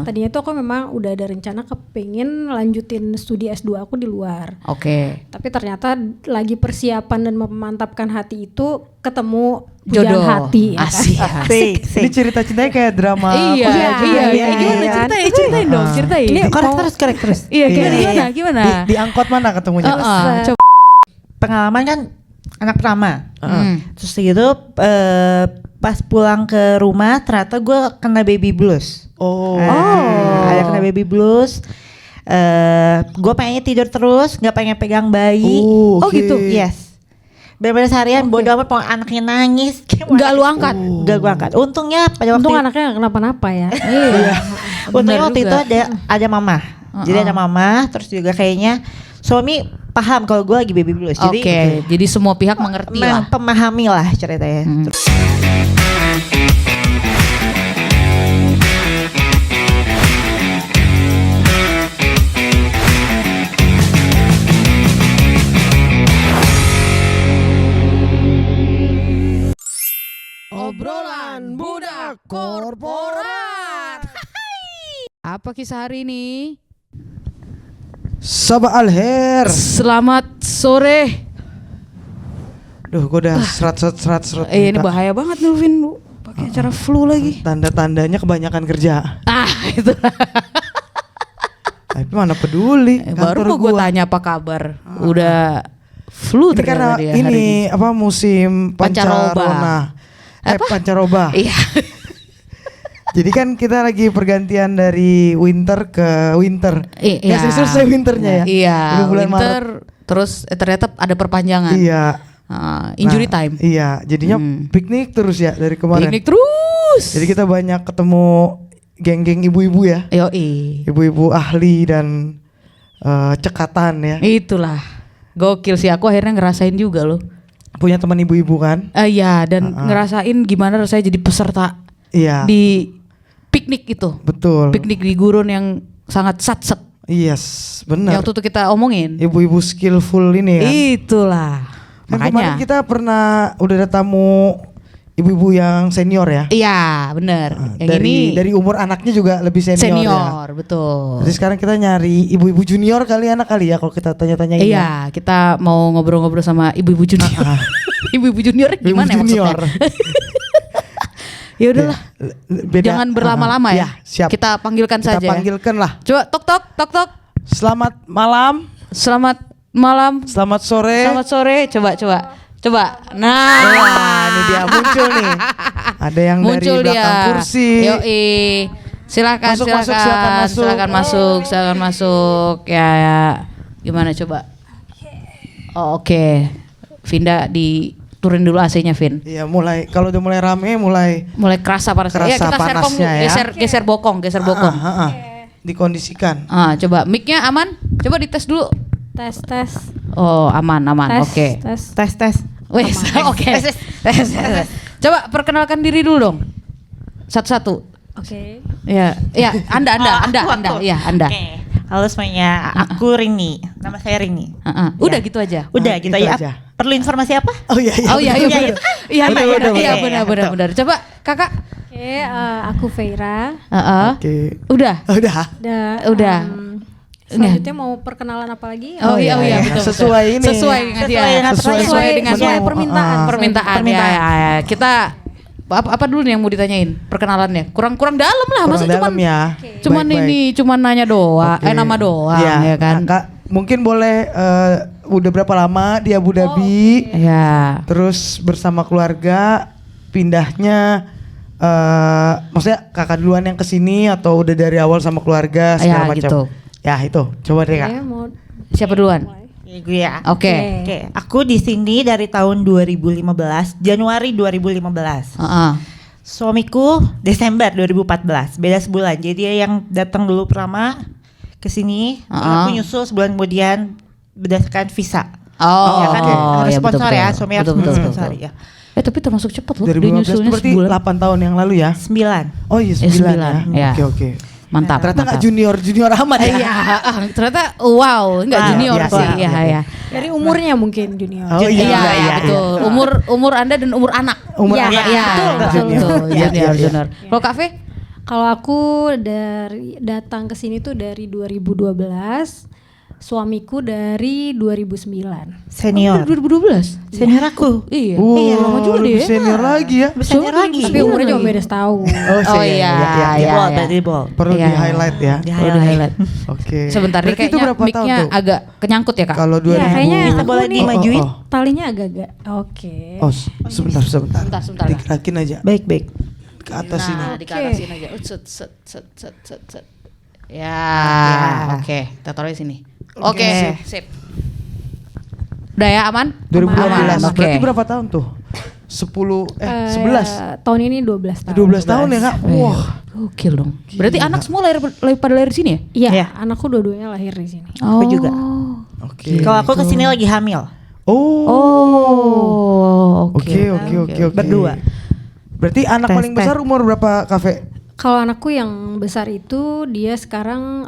Tadinya tuh aku memang udah ada rencana kepingin lanjutin studi S2 aku di luar. Oke. Tapi ternyata lagi persiapan dan memantapkan hati itu ketemu Jodoh. pujaan hati. Ya kan? Asik. Ini cerita cintanya kayak drama. Iya. Gimana ceritain dong, ceritain. Ini korek terus. Iya, Iya. gimana? Di angkot mana ketemunya? Coba. Pengalaman kan anak pertama. Terus gitu pas pulang ke rumah ternyata gue kena baby blues. Ada kena baby blues. Gue pengennya tidur terus, nggak pengen pegang bayi. Oh gitu. Yes. Bener-bener seharian bodo amat mau anaknya nangis. Nggak lu angkat. Nggak gue angkat. Untungnya pada waktu Untung anaknya gak kenapa-napa ya. Iya. Untungnya waktu juga. itu ada mama. Jadi ada mama, terus juga kayaknya suami paham kalau gue lagi baby blues. Oke, jadi semua pihak mengerti lah. Memahami lah ceritanya. Obrolan budak korporat. Apa kisah hari ini? Sabah Alher. Selamat sore. Duh, gue udah serat. Ini bahaya banget nih Vin, pakai acara flu lagi. Tanda-tandanya kebanyakan kerja. Itu. Tapi mana peduli. Baru kantor mau gue gua. tanya apa kabar. Udah flu Ini karena ternyata dia hari ini ini. apa musim Pancaroba. pancarona. Pancaroba. Iya. Jadi kan kita lagi pergantian dari winter ke winter. Iya. Nggak selesai winternya ya. Iya. Udah bulan Winter terus ternyata ada perpanjangan. Iya. Injury Nah, time. Iya, jadinya piknik terus ya dari kemarin. Piknik terus. Jadi kita banyak ketemu geng-geng ibu-ibu ya. Yoi. Ibu-ibu ahli dan cekatan ya. Itulah. Gokil sih, aku akhirnya ngerasain juga loh. Punya teman ibu-ibu kan? Iya, dan ngerasain gimana rasanya jadi peserta Iya. di piknik itu. Betul. Piknik di gurun yang sangat satset. Yes, benar. Yang waktu itu kita omongin. Ibu-ibu skillful ini kan. Itulah. Kan Makanya. kemarin kita pernah udah ada tamu ibu-ibu yang senior ya. Iya, benar. Yang dari ini dari umur anaknya juga lebih senior, ya. Betul. Jadi sekarang kita nyari ibu-ibu junior kali anak kali ya kalau kita tanya-tanya ini. Iya, kita mau ngobrol-ngobrol sama ibu-ibu junior. Ibu-ibu junior gimana Ibu junior. maksudnya? Ya udahlah. Beda. Jangan berlama-lama ya. Siap. Kita panggilkan Kita saja. panggilkan lah. Coba tok. Selamat malam, Selamat malam. selamat sore. Selamat sore. Coba. Nah, Wah, ini dia muncul nih. Ada yang muncul dari belakang dia. kursi. Yoi. Silakan. Silakan masuk. Ya. Gimana coba? Oh, oke. Vinda diturunin dulu AC-nya, Vin. Iya, mulai kalau udah mulai rame Mulai kerasa panasnya. Ya, kita serkom dulu. panasnya ya. Geser bokong. Dikondisikan. Coba mic-nya aman? Coba dites dulu. Tes. Oh, aman. Oke. Tes. Wes, oke. Tes. Coba perkenalkan diri dulu dong. Satu-satu. Oke. Ya, Anda. Iya, Anda. Oke. Halo semuanya, aku Rini. Nama saya Rini. Udah gitu aja. Udah gitu gitu ya. aja. Perlu informasi apa? Oh iya. Oh iya, bener. Iya, Bener. benar. Coba Kakak. Oke, aku Feira. Oke. Udah. Udah. Selanjutnya mau perkenalan apa lagi? Oh iya, betul. Sesuai ini. Sesuai dengan dia. Sesuai dengan sesuai permintaan. Ya. Kita apa dulu nih yang mau ditanyain? Perkenalannya. Kurang dalam lah, masa Kurang dalam ya. Cuman Baik-baik. ini cuman nanya doang, Oke. nama doang Iya, ya kan. Kak, mungkin boleh udah berapa lama di Abu Dhabi? Ya. Terus bersama keluarga pindahnya maksudnya kakak duluan yang kesini atau udah dari awal sama keluarga segala Ya, macam? gitu. Ya itu, coba deh Kak. Oke, mau Siapa duluan? Ya, gue ya. Oke. Oke, aku di sini dari tahun 2015, Januari 2015. Suamiku Desember 2014, beda sebulan. Jadi dia yang datang dulu pertama ke sini, aku nyusul sebulan kemudian berdasarkan visa. Oh, Ya kan harus ya, sponsor betul. ya, suami harus Betul. sponsor ya. Tapi termasuk cepat loh. Dia 2015 itu nyusulnya berarti sebulan. 8 tahun yang lalu ya? 9. Oh iya 9 9, ya. ya. Oke. Mantap. Ternyata nggak junior amat ya? Iya, ternyata wow, enggak Wow, junior biasa. sih. Iya. dari umurnya mungkin junior. Oh Iya, betul. Umur Anda dan umur anak. Umur Iya, anak. Iya, betul. betul. Junior. Iya, Junior. iya. Kalau Kak Fe? Kalau aku datang ke sini tuh dari 2012, suamiku dari 2009. Senior. 2012. Senior aku. Iya. Lama juga lebih deh. Senior lagi ya. Senior lagi. Tapi umurnya cuma beda setahun. Oh iya. Berarti ball. Perlu Iya. di highlight ya. Perlu di highlight. Oke. Sebentar nih Berarti itu kayaknya berapa tahun mic-nya tuh? agak kenyangkut ya Kak. Kalau 2000. Iya, kayaknya Bisa aku boleh nih dimajuin? talinya agak-agak. Oke. Oh, sebentar. Sebentar lah. Digerakin aja Baik. ke atas ini. Nah, Oke. dikalasin aja. Set. Ya, oke. Kita taruh di sini. Oke, sip. Udah ya aman? 2012. Aman, oke. Berarti berapa tahun tuh? 11. Tahun ini 12 tahun. 12 tahun ya Kak? Wah. Gokil dong. Berarti anak semua pada lahir di sini ya? Iya, Iya. anakku dua-duanya lahir di sini. Aku juga. Oke. Kalau aku kesini lagi hamil. Oh, Oke. Berdua. Berarti anak Tes, paling besar umur berapa Kafe? Kalau anakku yang besar itu dia sekarang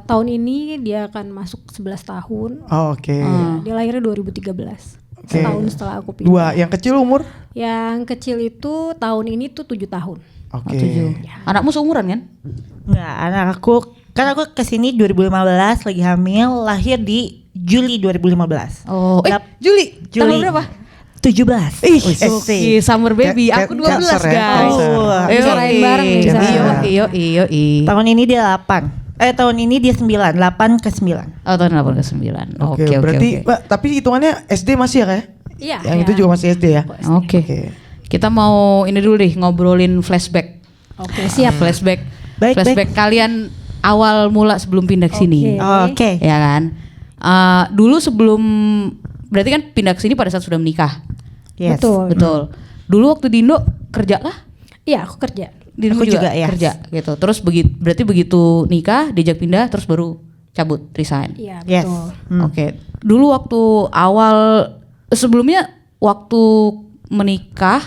tahun ini dia akan masuk 11 tahun. Oh, oke. Dia lahirnya 2013. Oke. Setahun setelah aku pindah. Dua, yang kecil umur? Yang kecil itu tahun ini tuh 7 tahun. Oke. 7. Anakmu seumuran kan? Enggak, anak aku kan aku kesini 2015 lagi hamil, lahir di Juli 2015. Oh, Juli. Tanggal berapa? 17. Oke, summer baby. Kayak- Aku kayak 12 cancer ya, guys. cancer. Bisa rayain bareng nih, bisa. Iyo. Tahun ini dia 8. Tahun ini dia 9, 8 ke 9. Oh, tahun 8 ke 9. Oke, Oke. berarti Mbak, tapi hitungannya SD masih ya Kak? Iya. Yang iya. itu juga masih SD ya? Oke. Oke. Kita mau ini dulu deh ngobrolin flashback. Oke, siap. Flashback. Baik, Flashback kalian awal mula sebelum pindah ke sini. Oke. Oke. Ya kan? Dulu sebelum berarti kan pindah ke sini pada saat sudah menikah. Yes. Betul. Dulu waktu di Indo kerja lah? Iya, aku kerja. Di Indo Aku juga, yes. kerja gitu. Terus berarti begitu nikah diajak pindah terus baru cabut resign. Iya, Yes. betul. Oke. Dulu waktu awal sebelumnya waktu menikah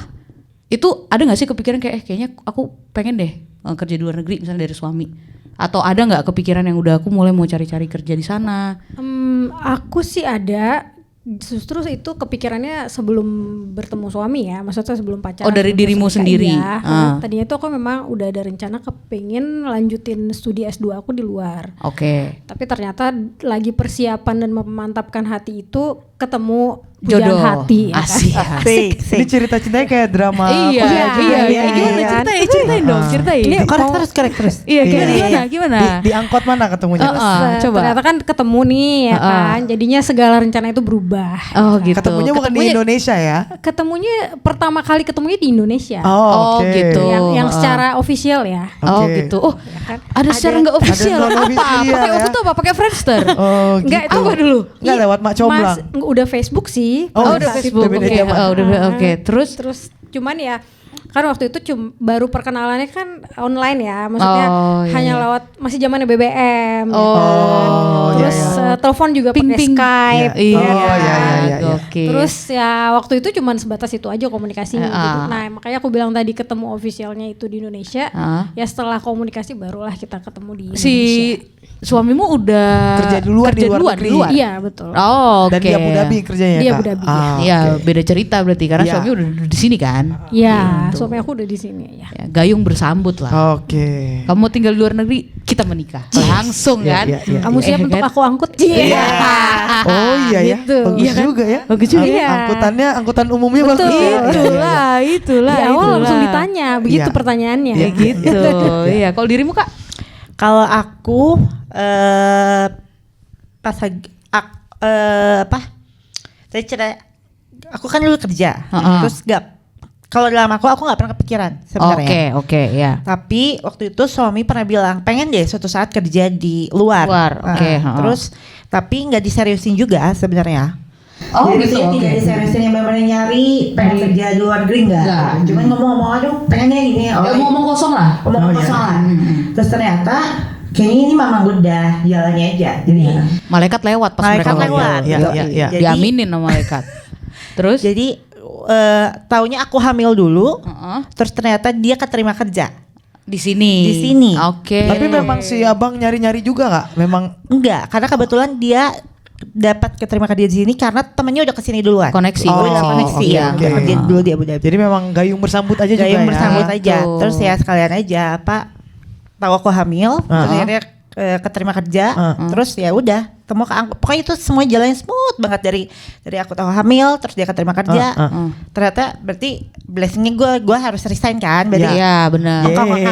itu ada nggak sih kepikiran kayak kayaknya aku pengen deh kerja di luar negeri misalnya dari suami, atau ada nggak kepikiran yang udah aku mulai mau cari-cari kerja di sana? Aku sih ada. Justru itu kepikirannya sebelum bertemu suami ya, maksudnya sebelum pacaran. Oh, dari sebelum dirimu menikah, sendiri? Iya. Ah. Tadinya tuh aku memang udah ada rencana kepengen lanjutin studi S2 aku di luar. Oke. Tapi ternyata lagi persiapan dan memantapkan hati itu ketemu Jodoh. pujaan hati ya kan? Asik. Asik. Ini cerita cintanya kayak drama. Iya. Gimana ceritain dong, ceritain. Ini Korek terus. Iya, Iya. gimana? Di angkot mana ketemunya? Coba. Ternyata kan ketemu nih ya kan, jadinya segala rencana itu berubah. Oh gitu. Ketemunya bukan di Indonesia ya? Ketemunya pertama kali ketemunya di Indonesia. Oh, oke. gitu. Yang secara official ya. Oh Oke. gitu. Oh, kan? ada secara nggak official. ada Apa? non-official Pakai ya. waktu itu apa? Pakai Friendster? Oh, gitu. Enggak, itu Apa dulu? Nggak lewat Mak Comblang. Udah Facebook sih. Oh, udah saat itu Facebook. beda Oke, zaman. oke. Terus Terus cuman ya kan waktu itu baru perkenalannya kan online ya, maksudnya Oh, iya, hanya iya. lewat masih zamannya BBM. ya Oh, kan? Terus iya, telepon juga Ping, pakai ping. Skype. Iya, ya Oh, kan? iya. Oke. Terus ya waktu itu cuman sebatas itu aja komunikasi gitu. Ah. Nah, makanya aku bilang tadi ketemu officialnya itu di Indonesia. Ah. Ya setelah komunikasi barulah kita ketemu di si Indonesia. suamimu udah Kerja duluan di luar negeri. Iya, betul. Oh, oke. Dan di Abu Dhabi kerjanya Di Kak? Abu Dhabi, Iya, oke. beda cerita berarti karena Iya. suami udah di sini kan. Iya, suami aku udah di sini ya. Ya, gayung bersambut lah. Oke. Kamu mau tinggal di luar negeri, kita menikah. Langsung Iya, kan? iya, iya. Kamu siap untuk kan? aku angkut? Iya. Oh iya ya, Gitu. bagus Iya kan? juga ya. Bagus juga. Iya. Angkutan umumnya Betul. bagus ya. Itulah. Di awal langsung ditanya, begitu Iya. pertanyaannya. Ya gitu. Iya, kalau dirimu Kak? Kalau aku pas lagi apa? Saya cerita, aku kan dulu kerja, terus kalau dalam aku nggak pernah kepikiran sebenarnya. Oke, ya. Tapi waktu itu suami pernah bilang pengen deh suatu saat kerja di luar. Oke. Terus tapi nggak diseriusin juga sebenarnya. Oh, Jadi gitu, saya oke. tidak diseriusin yang benar-benar nyari pengen kerja di luar negeri Nggak. enggak. Cuman ngomong-ngomong aduh pengennya gini. ngomong kosong lah. Ngomong kosongan. Terus ternyata kayaknya ini memang udah jalannya aja. Jadi Malaikat lewat pas Malaikat mereka ngomong. lewat. Iya, Yoi. iya, iya. Jadi- Diaminin sama malaikat. Terus? jadi taunya aku hamil dulu. Heeh. Terus ternyata dia keterima kerja. Di sini. Di sini. Oke. Tapi memang si abang nyari-nyari juga nggak? Memang Enggak, karena kebetulan dia dapat keterima kerja di sini karena temennya udah kesini duluan. Koneksi. Oh, udah Oh, koneksi oke, ya. oke. Udah kerja dulu di Abu Dhabi. jadi memang gayung bersambut aja juga Gayung ya. bersambut aja. Tuh. Terus ya sekalian aja apa tahu aku hamil, terus akhirnya keterima kerja, terus ya udah temu pokoknya itu semua jalannya smooth banget dari aku tahu hamil, terus dia keterima kerja, ternyata berarti blessingnya gue harus resign kan, berarti Iya benar.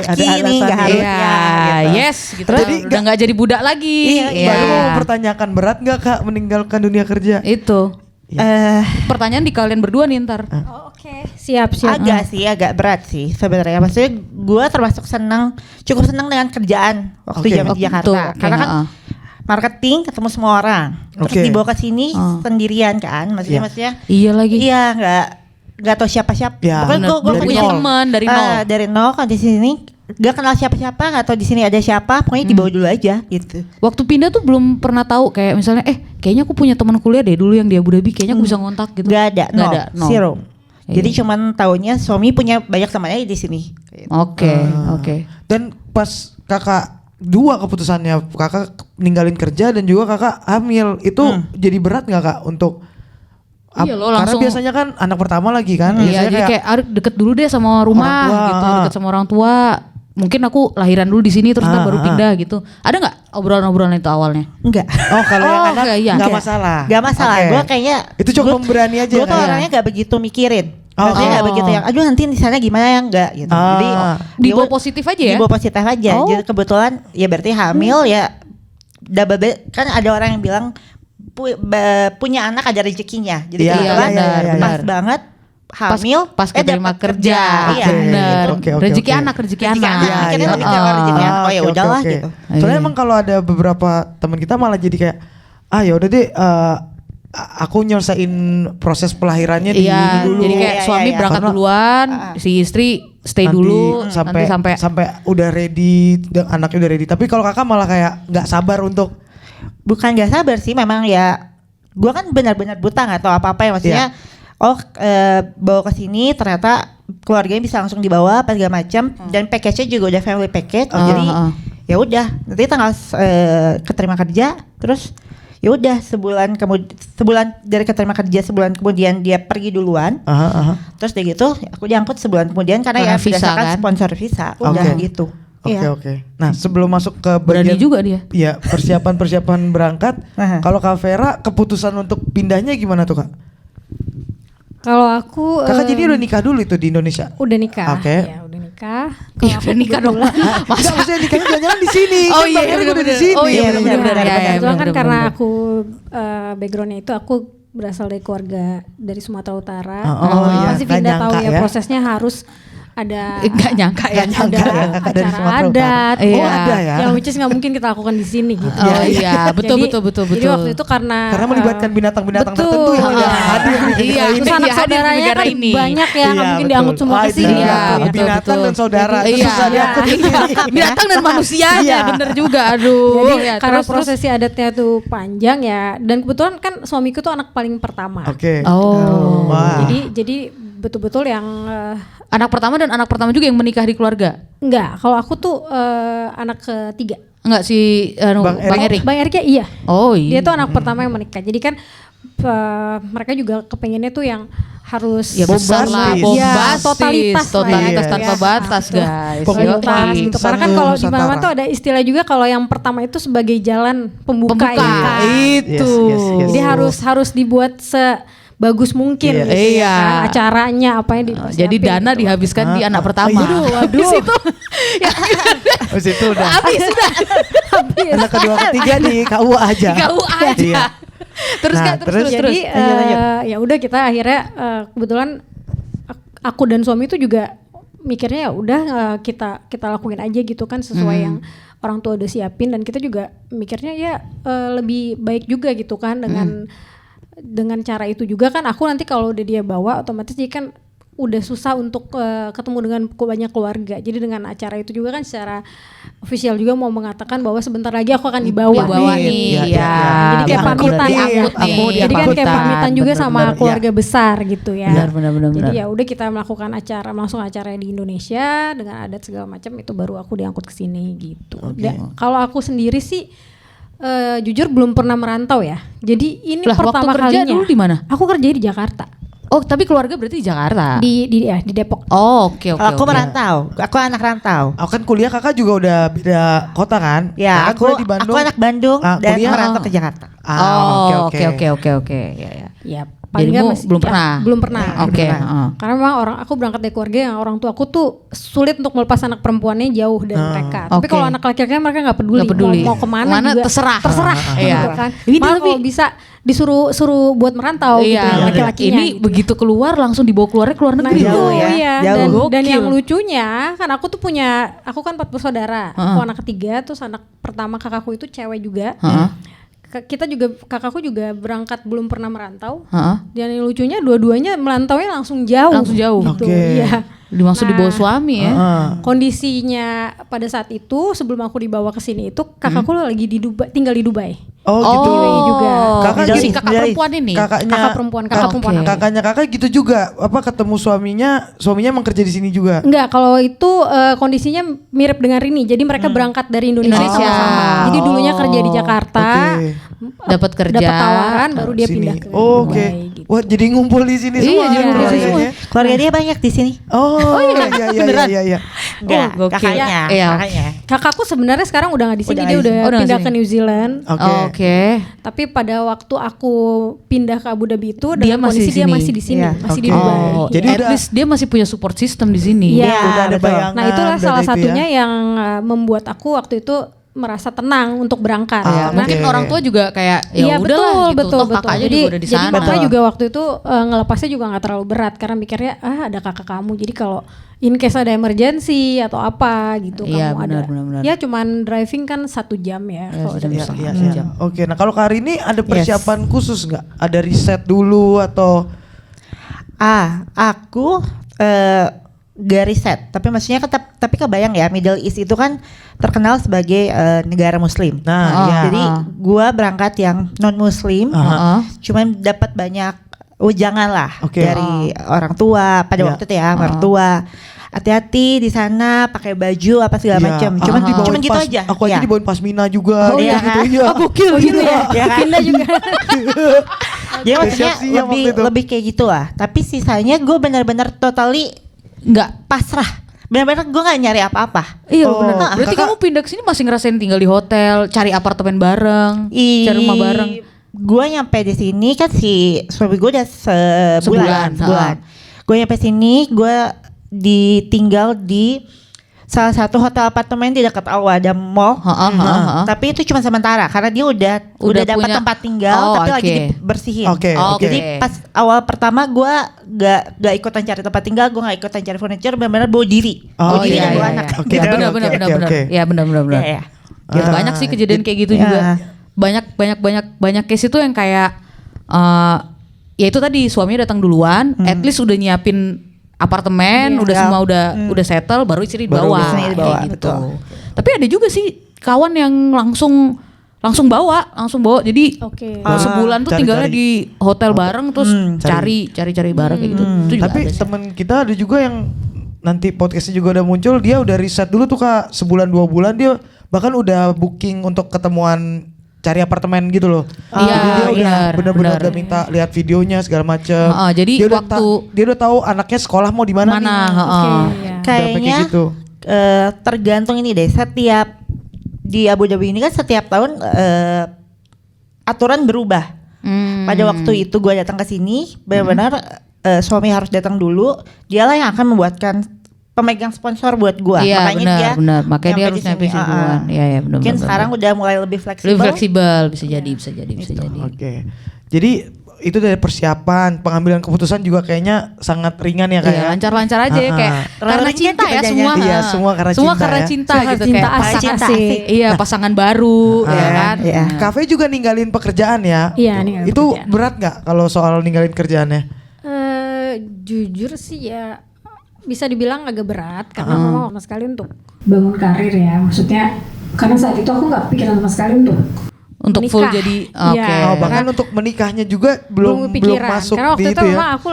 kaki ini nggak harus Iya, gitu. yes gitu. Terus Udah nggak jadi budak lagi. Iya. Baru mau mempertanyakan berat nggak Kak meninggalkan dunia kerja? Itu. Pertanyaan di kalian berdua nih ntar. Oke, siap. Agak berat sih sebenarnya. Maksudnya gue termasuk cukup senang dengan kerjaan waktu Oke. di Jakarta. Oke, Karena kan marketing ketemu semua orang, terus Oke. dibawa ke sini sendirian kan, maksudnya Iya lagi. iya nggak tahu siapa-siapa. Ya, Pokoknya gue dari punya nol. teman dari nol. dari nol kan di sini nggak kenal siapa-siapa, nggak tahu di sini ada siapa, pokoknya dibawa dulu aja gitu. Waktu pindah tuh belum pernah tahu kayak misalnya kayaknya aku punya teman kuliah deh dulu yang di Abu Dhabi, kayaknya aku bisa ngontak gitu. Nggak ada, nol. zero. Iya. Jadi cuman taunya suami punya banyak temannya di sini. Oke. Dan pas Kakak dua keputusannya, Kakak ninggalin kerja dan juga Kakak hamil, itu jadi berat nggak Kak untuk Iya loh, karena langsung- biasanya kan anak pertama lagi kan, Iya, biasanya jadi kayak deket dulu deh sama rumah Orang tua, gitu, deket sama orang tua. Mungkin aku lahiran dulu di sini terus ntar baru pindah gitu. Ada nggak obrolan-obrolan itu awalnya? Enggak. oh kalau yang anak iya. nggak Enggak. masalah. Gak masalah, Oke. gue kayaknya itu cukup pemberani aja Gue tuh Kak, ya? orangnya gak begitu mikirin. Oh. Maksudnya gak begitu yang aduh nanti di sana gimana ya, enggak gitu. Jadi Dibawa positif aja ya? Dibawa positif aja. Oh. Jadi kebetulan ya berarti hamil ya kan ada orang yang bilang punya anak ada rezekinya. Jadi Iya, kebetulan iya, iya, pas iya. banget hamil pas keterima dapat kerja. Iya. Bener. Oke, Rezeki oke. anak. Iya, akhirnya lebih ke rezeki anak. Oh ya Oke, udahlah oke. gitu. Soalnya Iya. emang kalau ada beberapa teman kita malah jadi kayak ya udah deh aku nyelesain proses pelahirannya di Iya, dulu. jadi kayak Iya, suami iya. berangkat Karena duluan, si istri stay nanti dulu sampai udah ready, anaknya udah ready. Tapi kalau Kakak malah kayak nggak sabar untuk Bukan gak sabar sih, memang ya gue kan benar-benar buta nggak tahu apa-apa ya, maksudnya bawa ke sini ternyata keluarganya bisa langsung dibawa apa segala macam, dan package-nya juga udah family package. Jadi ya udah nanti tanggal keterima kerja, terus ya udah sebulan dari keterima kerja, sebulan kemudian dia pergi duluan. Terus dari gitu aku diangkut sebulan kemudian karena ya visa berdasarkan kan? sponsor visa udah Oke. gitu. Oke Iya. oke. Nah sebelum masuk ke berani bagian juga dia. ya persiapan berangkat, Aha. kalau Kak Vera keputusan untuk pindahnya gimana tuh Kak? Kalau aku Kakak jadi udah nikah dulu itu di Indonesia? udah nikah. Oke. Ya, udah nikah. Iya, udah nikah dong. Enggak, maksudnya nikahnya jangan di sini. Oh Kan iya, Bang Erick udah di bener-bener. sini. Oh iya, bener-bener. bener-bener. Ya, ya, Kebetulan kan bener-bener. karena aku backgroundnya itu aku berasal dari keluarga dari Sumatera Utara. Oh, iya. Pasti Nggak pindah tahu nyangka ya ya. prosesnya harus ada Nggak nyangka ya. Nggak nyangka ya, Kakak dari acara Sumatera Utara. adat. Iya. Oh ada ya. Yang which is nggak mungkin kita lakukan di sini gitu. Oh iya, betul, Jadi- betul. Jadi waktu itu karena Melibatkan binatang-binatang betul. tertentu yang udah hadir di Iya, negara ini. terus anak hadir di saudaranya negara kan ini. banyak ya, nggak Iya, mungkin betul. diangkut semua ke itu sini. juga. gitu ya. Binatang dan saudara itu Iya. susah diangkut di sini. Binatang dan manusianya, Iya. bener juga. Aduh. Jadi ya, karena terus. prosesi adatnya tuh panjang ya, dan kebetulan kan suamiku tuh anak paling pertama. Oke. Oh. Wah. Jadi betul-betul yang Anak pertama dan anak pertama juga yang menikah di keluarga. enggak. Kalau aku tuh anak ketiga. Enggak si Bang Bang Erik. Bang Eriknya iya. Oh iya. Dia tuh anak pertama yang menikah. Jadi kan mereka juga kepengennya tuh yang harus Ya besar lah, Bombastis. bombastis, totalitas lah totalitas ya. tanpa Iya. batas guys. Totalitas Yoi. gitu. Karena kan kalau di Nusantara. mana tuh ada istilah juga kalau yang pertama itu sebagai jalan pembuka, Pembuka. ya kan. Itu. Yes. Jadi harus dibuat sebagus mungkin Yes. gitu ya Iya. kan, acaranya apa yang dipersiapin. Jadi dana gitu. dihabiskan di anak pertama. Waduh. Itu Terus itu udah. habis sudah. Anak kedua ketiga di KUA aja. Kau aja. Iya. Terus Nah, Kak, terus. Jadi Lanjut. ya udah kita akhirnya kebetulan aku dan suami itu juga mikirnya ya udah kita lakuin aja gitu kan sesuai yang orang tua udah siapin, dan kita juga mikirnya ya lebih baik juga gitu kan dengan cara itu juga kan aku nanti kalau udah dia bawa otomatis jadi kan udah susah untuk ketemu dengan banyak keluarga. Jadi dengan acara itu juga kan secara official juga mau mengatakan bahwa sebentar lagi aku akan dibawa, Dibawa nih. nih, Iya, ya. iya. Jadi kayak Diangkut pamitan nih, ya. diangkut nih. Jadi kan kayak pamitan juga sama Bener-bener, keluarga iya. besar gitu ya. Benar. Jadi ya udah kita melakukan langsung acara di Indonesia dengan adat segala macam, itu baru aku diangkut ke sini gitu. Kalau aku sendiri sih jujur belum pernah merantau ya. Jadi ini Lah, waktu pertama kerja kalinya. dulu di mana? Aku kerja di Jakarta. Oh, tapi keluarga berarti di Jakarta. di Depok. Oh, oke. Aku merantau. Aku anak rantau. Aku kan kuliah kakak juga udah beda kota kan? Ya, Kakak kuliah di Bandung. aku anak Bandung dan kuliah. merantau ke Jakarta. Oke. Ya. Ya, paling nggak Jadimu masih- belum ya, pernah? belum pernah. Oke. Karena memang aku berangkat dari keluarga yang orang tua aku tuh sulit untuk melepas anak perempuannya jauh dari mereka. Tapi Oke. kalau anak laki-laki mereka nggak peduli, Nggak peduli. Mau kemana Kemana juga terserah. gitu Iya. kan. Ini Malah tapi- kalau bisa suruh buat merantau gitu Iya, laki-lakinya. ini gitu. begitu keluar langsung dibawa keluarnya keluar Nah negeri itu loh. ya. iya Jauh. dan yang Gokil. lucunya kan aku kan 4 bersaudara. Aku anak ketiga, terus anak pertama kakakku itu cewek juga. Kakakku juga berangkat belum pernah merantau. Dan yang lucunya dua-duanya melantaunya langsung jauh. Langsung jauh. Gitu. Oke. Iya. Langsung dibawa suami ya. Kondisinya pada saat itu sebelum aku dibawa ke sini itu kakakku lagi di Dubai, tinggal di Dubai. Oh gitu. juga. Kakak Jadi gitu. kakak perempuan ini. Kakaknya Kakak perempuan Oke. Kakaknya kakak gitu juga. Apa ketemu suaminya emang kerja di sini juga? Enggak, kalau itu kondisinya mirip dengan Rini. Jadi mereka berangkat dari Indonesia Indonesia. sama-sama. Jadi dulunya kerja di Jakarta, Oke. Dapat kerja. dapat tawaran, baru dia Sini. pindah ke Oh, oke. Dubai. Gitu. Wah, jadi ngumpul di sini Iya, semua. jadi ngumpul di sini keluarganya. Keluarga dia banyak di sini. Oh, iya. Enggak, gokil. kakaknya. Iya. Kakaknya. Kakakku sebenarnya sekarang udah nggak di sini, Udah dia nggak di udah sini. Oh, udah pindah nggak ke sini. New Zealand. Oke. Tapi pada waktu aku pindah ke Abu Dhabi itu Dia dalam masih kondisi di dia sini. masih di sini, Iya. masih di Oke. Dubai. Oh, Jadi at udah- least dia masih punya support system di sini. Iya, Udah ada betul. bayangan. Nah itulah dari salah itu ya. satunya yang membuat aku waktu itu merasa tenang untuk berangkat. Ya, Karena- mungkin orang tua juga kayak ya Iya udahlah gitu. betul. Toh kakaknya Jadi, juga udah di jadi sana. makanya juga waktu itu ngelepasnya juga nggak terlalu berat karena mikirnya ada kakak kamu. Jadi kalau in case ada emergency atau apa gitu Iya, kamu benar, ada. benar. Ya cuman driving kan 1 jam ya. Kalau sejam dari setengah. Iya, sini. iya. Oke, nah kalau Kak Rini ada persiapan khusus nggak? Ada riset dulu atau? Aku gak riset, tapi maksudnya kan tapi kebayang ya Middle East itu kan terkenal sebagai negara Muslim. Nah, iya. Jadi gua berangkat yang non Muslim, cuman dapat banyak ujangan lah Oke. dari orang tua pada Iya. waktu itu ya, mertua. Hati-hati di sana pakai baju apa segala Iya. macam. Dibawain Cuman gitu pas- aja. Aku aja ya. dibawain pasmina juga. Oh, iya gitu, kan? iya. Gokil gitu ya. Ya kan? Pindah juga. Jadi maksudnya Siap-siap waktu itu. lebih kayak gitu lah. Tapi sisanya gue benar-benar totally Enggak. pasrah. Benar-benar gue nggak nyari apa-apa. Iya Oh, benar. Berarti kakak- kamu pindah ke sini masih ngerasain tinggal di hotel, cari apartemen bareng, cari rumah bareng. Gue nyampe di sini kan si suami gue udah Sebulan, sebulan. Gue nyampe sini, gue ditinggal di salah satu hotel apartemen di dekat Awada Mall. Tapi itu cuma sementara karena dia udah dapat punya- tempat tinggal, Oh, tapi lagi oke. dibersihin. Oke, oke. Jadi pas awal pertama gue gak ikutan cari tempat tinggal, gue gak ikutan cari furniture, benar-benar bawa diri. Oh, Bawa diri dan bawa anak. Oke, Iya, oke, benar oke, benar oke, benar benar. oke. Iya benar benar benar. Iya, iya. Ya, banyak sih kejadian kayak gitu Ya. juga. Banyak case itu yang kayak ya itu tadi suaminya datang duluan, at least udah nyiapin apartemen, Iya. udah semua udah settle, baru istri Baru dibawa. istri kayak dibawa, gitu. betul. Tapi ada juga sih kawan yang langsung bawa. Jadi Oke. sebulan tuh Cari-cari. tinggalnya di hotel bareng terus cari bareng kayak gitu. Itu juga Tapi ada sih. temen kita ada juga yang nanti podcastnya juga udah muncul, dia udah riset dulu tuh Kak, sebulan 2 bulan dia bahkan udah booking untuk ketemuan cari apartemen gitu loh. Iya, Jadi dia udah benar, benar-benar benar. udah minta lihat videonya segala macam. Jadi dia udah waktu- dia udah tahu anaknya sekolah mau di mana Mana, nih. Oke, ya. Udah Kayaknya kayak gitu. tergantung ini deh. Setiap di Abu Dhabi ini kan setiap tahun aturan berubah. Pada waktu itu gue datang ke sini, benar-benar suami harus datang dulu. Dialah yang akan membuatkan pemegang sponsor buat gue. Iya, Makanya benar. Makanya dia harus nyampe sini. sini duluan. Iya, iya, benar. Mungkin benar, sekarang benar. udah mulai lebih fleksibel. lebih fleksibel, bisa jadi. Oke. Jadi itu dari persiapan, pengambilan keputusan juga kayaknya sangat ringan ya Iya, kayak. lancar-lancar aja ya kayak karena Ringan cinta ya kerjanya. semua. Iya, semua karena semua cinta karena ya. cinta Karena gitu cinta kayak asik, pasangan asik. Iya, pasangan baru ya kan. Iya. Kafe juga ninggalin pekerjaan ya. Iya, ninggalin Itu pekerjaan. berat nggak kalau soal ninggalin kerjaannya? Jujur sih ya bisa dibilang agak berat karena memang sama sekali untuk bangun karir ya, maksudnya karena saat itu aku nggak pikiran sama sekali untuk full menikah. jadi Iya. oke. Oh, bahkan untuk menikahnya juga belum kepikiran. masuk Karena waktu di itu itu ya. memang aku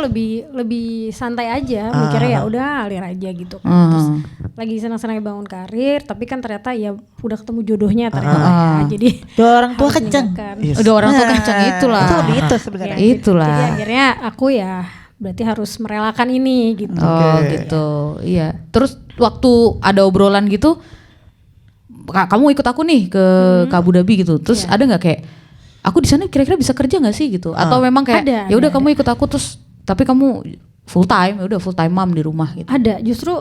lebih santai aja, mikirnya ya udah alir aja gitu kan. Terus lagi senang-senang bangun karir, tapi kan ternyata ya udah ketemu jodohnya ternyata ya. Jadi Dua orang tua harus kenceng. meninggalkan. Yes. Udah orang tua kenceng itulah. Itu lebih itu sebenarnya. Jadi Itulah. akhirnya aku ya berarti harus merelakan ini gitu. Oh gitu, iya. Terus waktu ada obrolan gitu, kamu ikut aku nih ke Abu Dhabi gitu. Terus ada nggak kayak, aku di sana kira-kira bisa kerja nggak sih gitu? Atau memang kayak, ya udah kamu ikut aku terus, tapi kamu full time, ya udah full time mom di rumah gitu. Ada, justru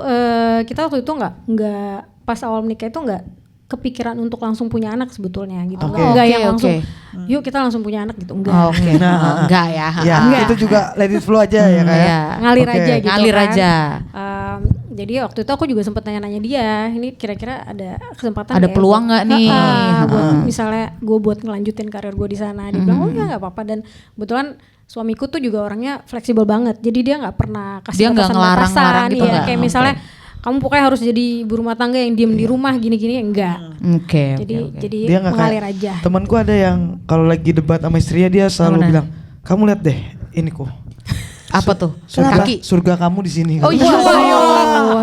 kita waktu itu nggak pas awal menikah itu nggak kepikiran untuk langsung punya anak sebetulnya gitu. Enggak yang langsung yuk kita langsung punya anak gitu, enggak. Enggak ya. Ya, itu juga let it flow aja ya kayak. Ngalir aja gitu Ngalir kan. aja. Jadi waktu itu aku juga sempat nanya-nanya dia, ini kira-kira ada kesempatan Ada peluang nggak nih? Buat misalnya gue buat ngelanjutin karir gue di sana. Dia bilang, oh enggak apa-apa. Dan kebetulan suamiku tuh juga orangnya fleksibel banget. Jadi dia nggak pernah kasih Dia nggak ngelarang-larang gitu ya. nggak? Kayak misalnya kamu pokoknya harus jadi ibu rumah tangga yang diem di rumah gini-gini, enggak. Jadi Dia nggak mengalir kayak, aja. Temanku ada yang kalau lagi debat sama istrinya dia selalu bilang, kamu lihat deh ini kok. Apa tuh? Surga kamu di sini. Oh iya.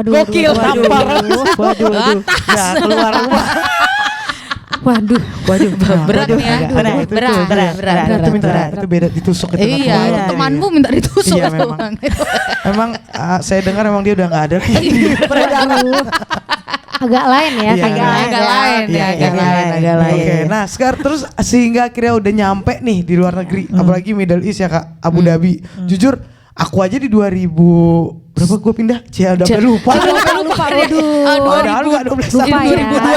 Waduh, Gokil. Waduh. Ya keluar rumah. Waduh, berat nih ya. Berat. Itu beda ditusuk itu. Iya, itu temanmu minta ditusuk. Iya memang. Emang saya dengar emang dia udah nggak ada lagi. Agak lain ya, Agak lain. Oke, nah sekarang terus sehingga akhirnya udah nyampe nih di luar negeri, apalagi Middle East ya Kak, Abu Dhabi. Jujur, aku aja di 2000 berapa gue pindah? Udah lupa. Padahal nggak 12 tahun.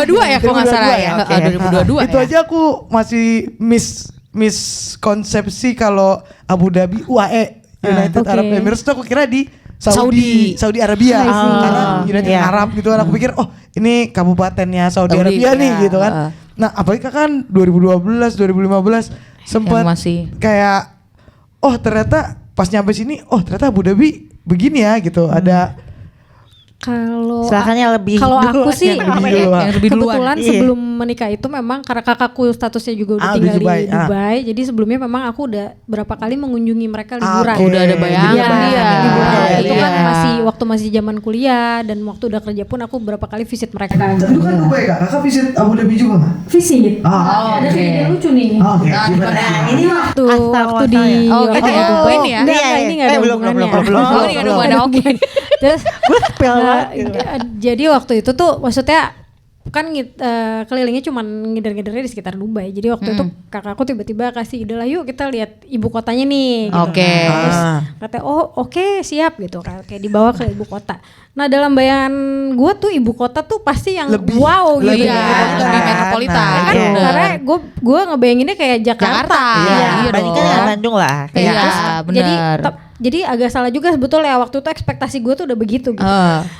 2022 ya kalau nggak salah ya. 2022 itu aja aku masih miskonsepsi kalau Abu Dhabi UAE United Arab Emirates tuh aku kira di Saudi Arabia. Karena United Arab gitu kan aku pikir ini kabupatennya Saudi Arabia nih gitu kan. Nah apalagi kan 2012 2015 sempat kayak ternyata pas nyampe sini ternyata Abu Dhabi begini ya gitu. Ada kalau kalau aku sih kebetulan Iya. sebelum menikah itu memang karena kakakku statusnya juga udah tinggal di Dubai, jadi sebelumnya memang aku udah berapa kali mengunjungi mereka liburan. Udah ada bayangan liburan. Itu kan waktu masih zaman kuliah dan waktu udah kerja pun aku berapa kali visit mereka. Itu kan Dubai Kak, Kakak visit Abu Dhabi juga nggak? Visit. Ada kejadian lucu nih. Ini waktu di Dubai ini ya? Ini nggak ada hubungannya. Oh ini nggak ada hubungannya, oke. Terus jadi waktu itu tuh maksudnya kan kelilingnya cuman ngider-ngidernya di sekitar Dubai. Jadi waktu itu kakakku tiba-tiba kasih ide lah, yuk kita lihat ibu kotanya nih gitu. Terus katanya oke, siap gitu kan, kayak dibawa ke ibu kota. Nah dalam bayangan gue tuh ibu kota tuh pasti yang lebih metropolitan kan, karena gue ngebayanginnya kayak Jakarta. Bandingkan dengan Bandung lah. Jadi agak salah juga sebetulnya, waktu itu ekspektasi gue tuh udah begitu gitu.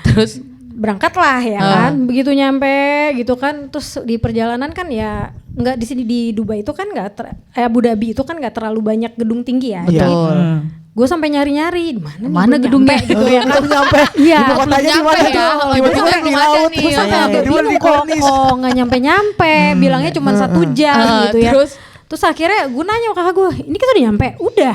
Terus berangkatlah ya kan, begitu nyampe gitu kan, terus di perjalanan kan ya nggak di sini di Dubai itu kan Abu Dhabi itu kan nggak terlalu banyak gedung tinggi ya. Jadi gue sampai nyari-nyari mana gedungnya gitu ya kan. Nyampe. Iya. Ibu kotanya di mana tuh? Tiba-tiba di laut. Terus sampai agak bingung kok nggak nyampe-nyampe, bilangnya cuma 1 jam gitu ya. Terus akhirnya gue nanya sama kakak gue, ini kita udah nyampe? Udah.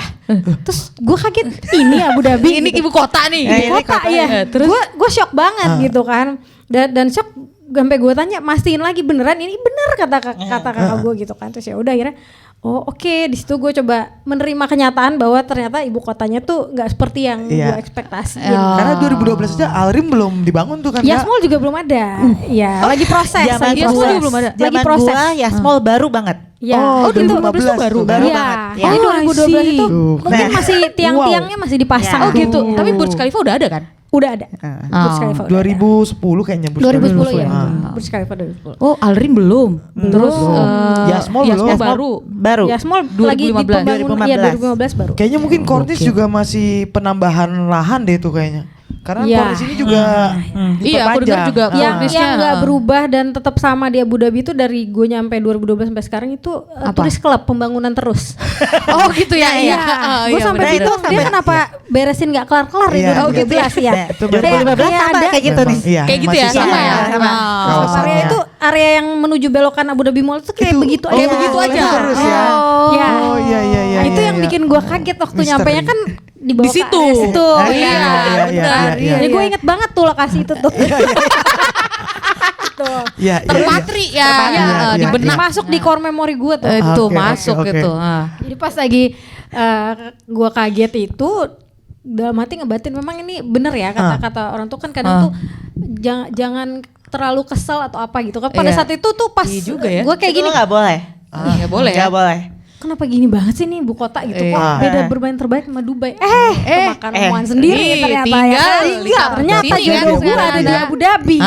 Terus gue kaget, ini Abu Dhabi. Ini ibu kota nih. Ibu kota ya. Gue shock banget gitu kan. Dan shock sampai gue tanya, mastiin lagi beneran ini bener kata kakak gue gitu kan. Terus ya udah akhirnya oke. Di situ gue coba menerima kenyataan bahwa ternyata ibu kotanya tuh nggak seperti yang gue ekspektasiin. Karena 2012 aja Al-Rim belum dibangun tuh kan. Yasmol juga belum ada. Ya, lagi proses. Yasmol juga belum ada. Lagi proses. Yasmol baru banget. Ya. Gitu 2015 baru banget. Ya. Ini 2012 itu mungkin masih tiang-tiangnya masih dipasang. Gitu. Tapi Burj Khalifa udah ada kan? Udah ada. Burj Khalifa 2010 kayaknya Burj Khalifa. 2010 ya. Burj Khalifa 2010. Oh, Al-Rim belum. Terus Yasmol baru. Yasmol lagi di pembangunan. Iya 2015 baru. Kayaknya mungkin Corniche juga masih penambahan lahan deh itu kayaknya. Karena Corniche ini juga iya, aku dengar juga yang nggak berubah dan tetap sama di Abu Dhabi itu dari gue nyampe 2012 sampai sekarang itu turis klub pembangunan terus. Oh gitu ya. Iya. Gue sampai itu dia kenapa beresin nggak kelar-kelar di 2012 ya. Itu 2015 sama kayak gitu nih. Kayak gitu ya sama ya. Area itu area yang menuju belokan Abu Dhabi Mall itu kayak begitu aja. Kayak begitu aja. Terus ya. Oh iya. Itu yang bikin gue kaget waktu nyampenya kan di bawah di situ. Iya, benar. Jadi gue inget banget tuh lokasi itu tuh. Terpatri ya, di benak. Masuk di core memory gue tuh. Itu masuk gitu. Jadi pas lagi gue kaget itu dalam hati ngebatin memang ini bener ya kata-kata orang tuh kan kadang tuh jangan terlalu kesel atau apa gitu kan pada saat itu tuh pas juga ya. gue kayak Itu gini nggak boleh. Nggak boleh ya. Nggak boleh. kenapa gini banget sih nih ibu kota gitu kok beda bermain terbaik sama Dubai makan omongan sendiri nih, ternyata tinggal ternyata sini kan jodoh gue sekarang ada di Anda. Abu Dhabi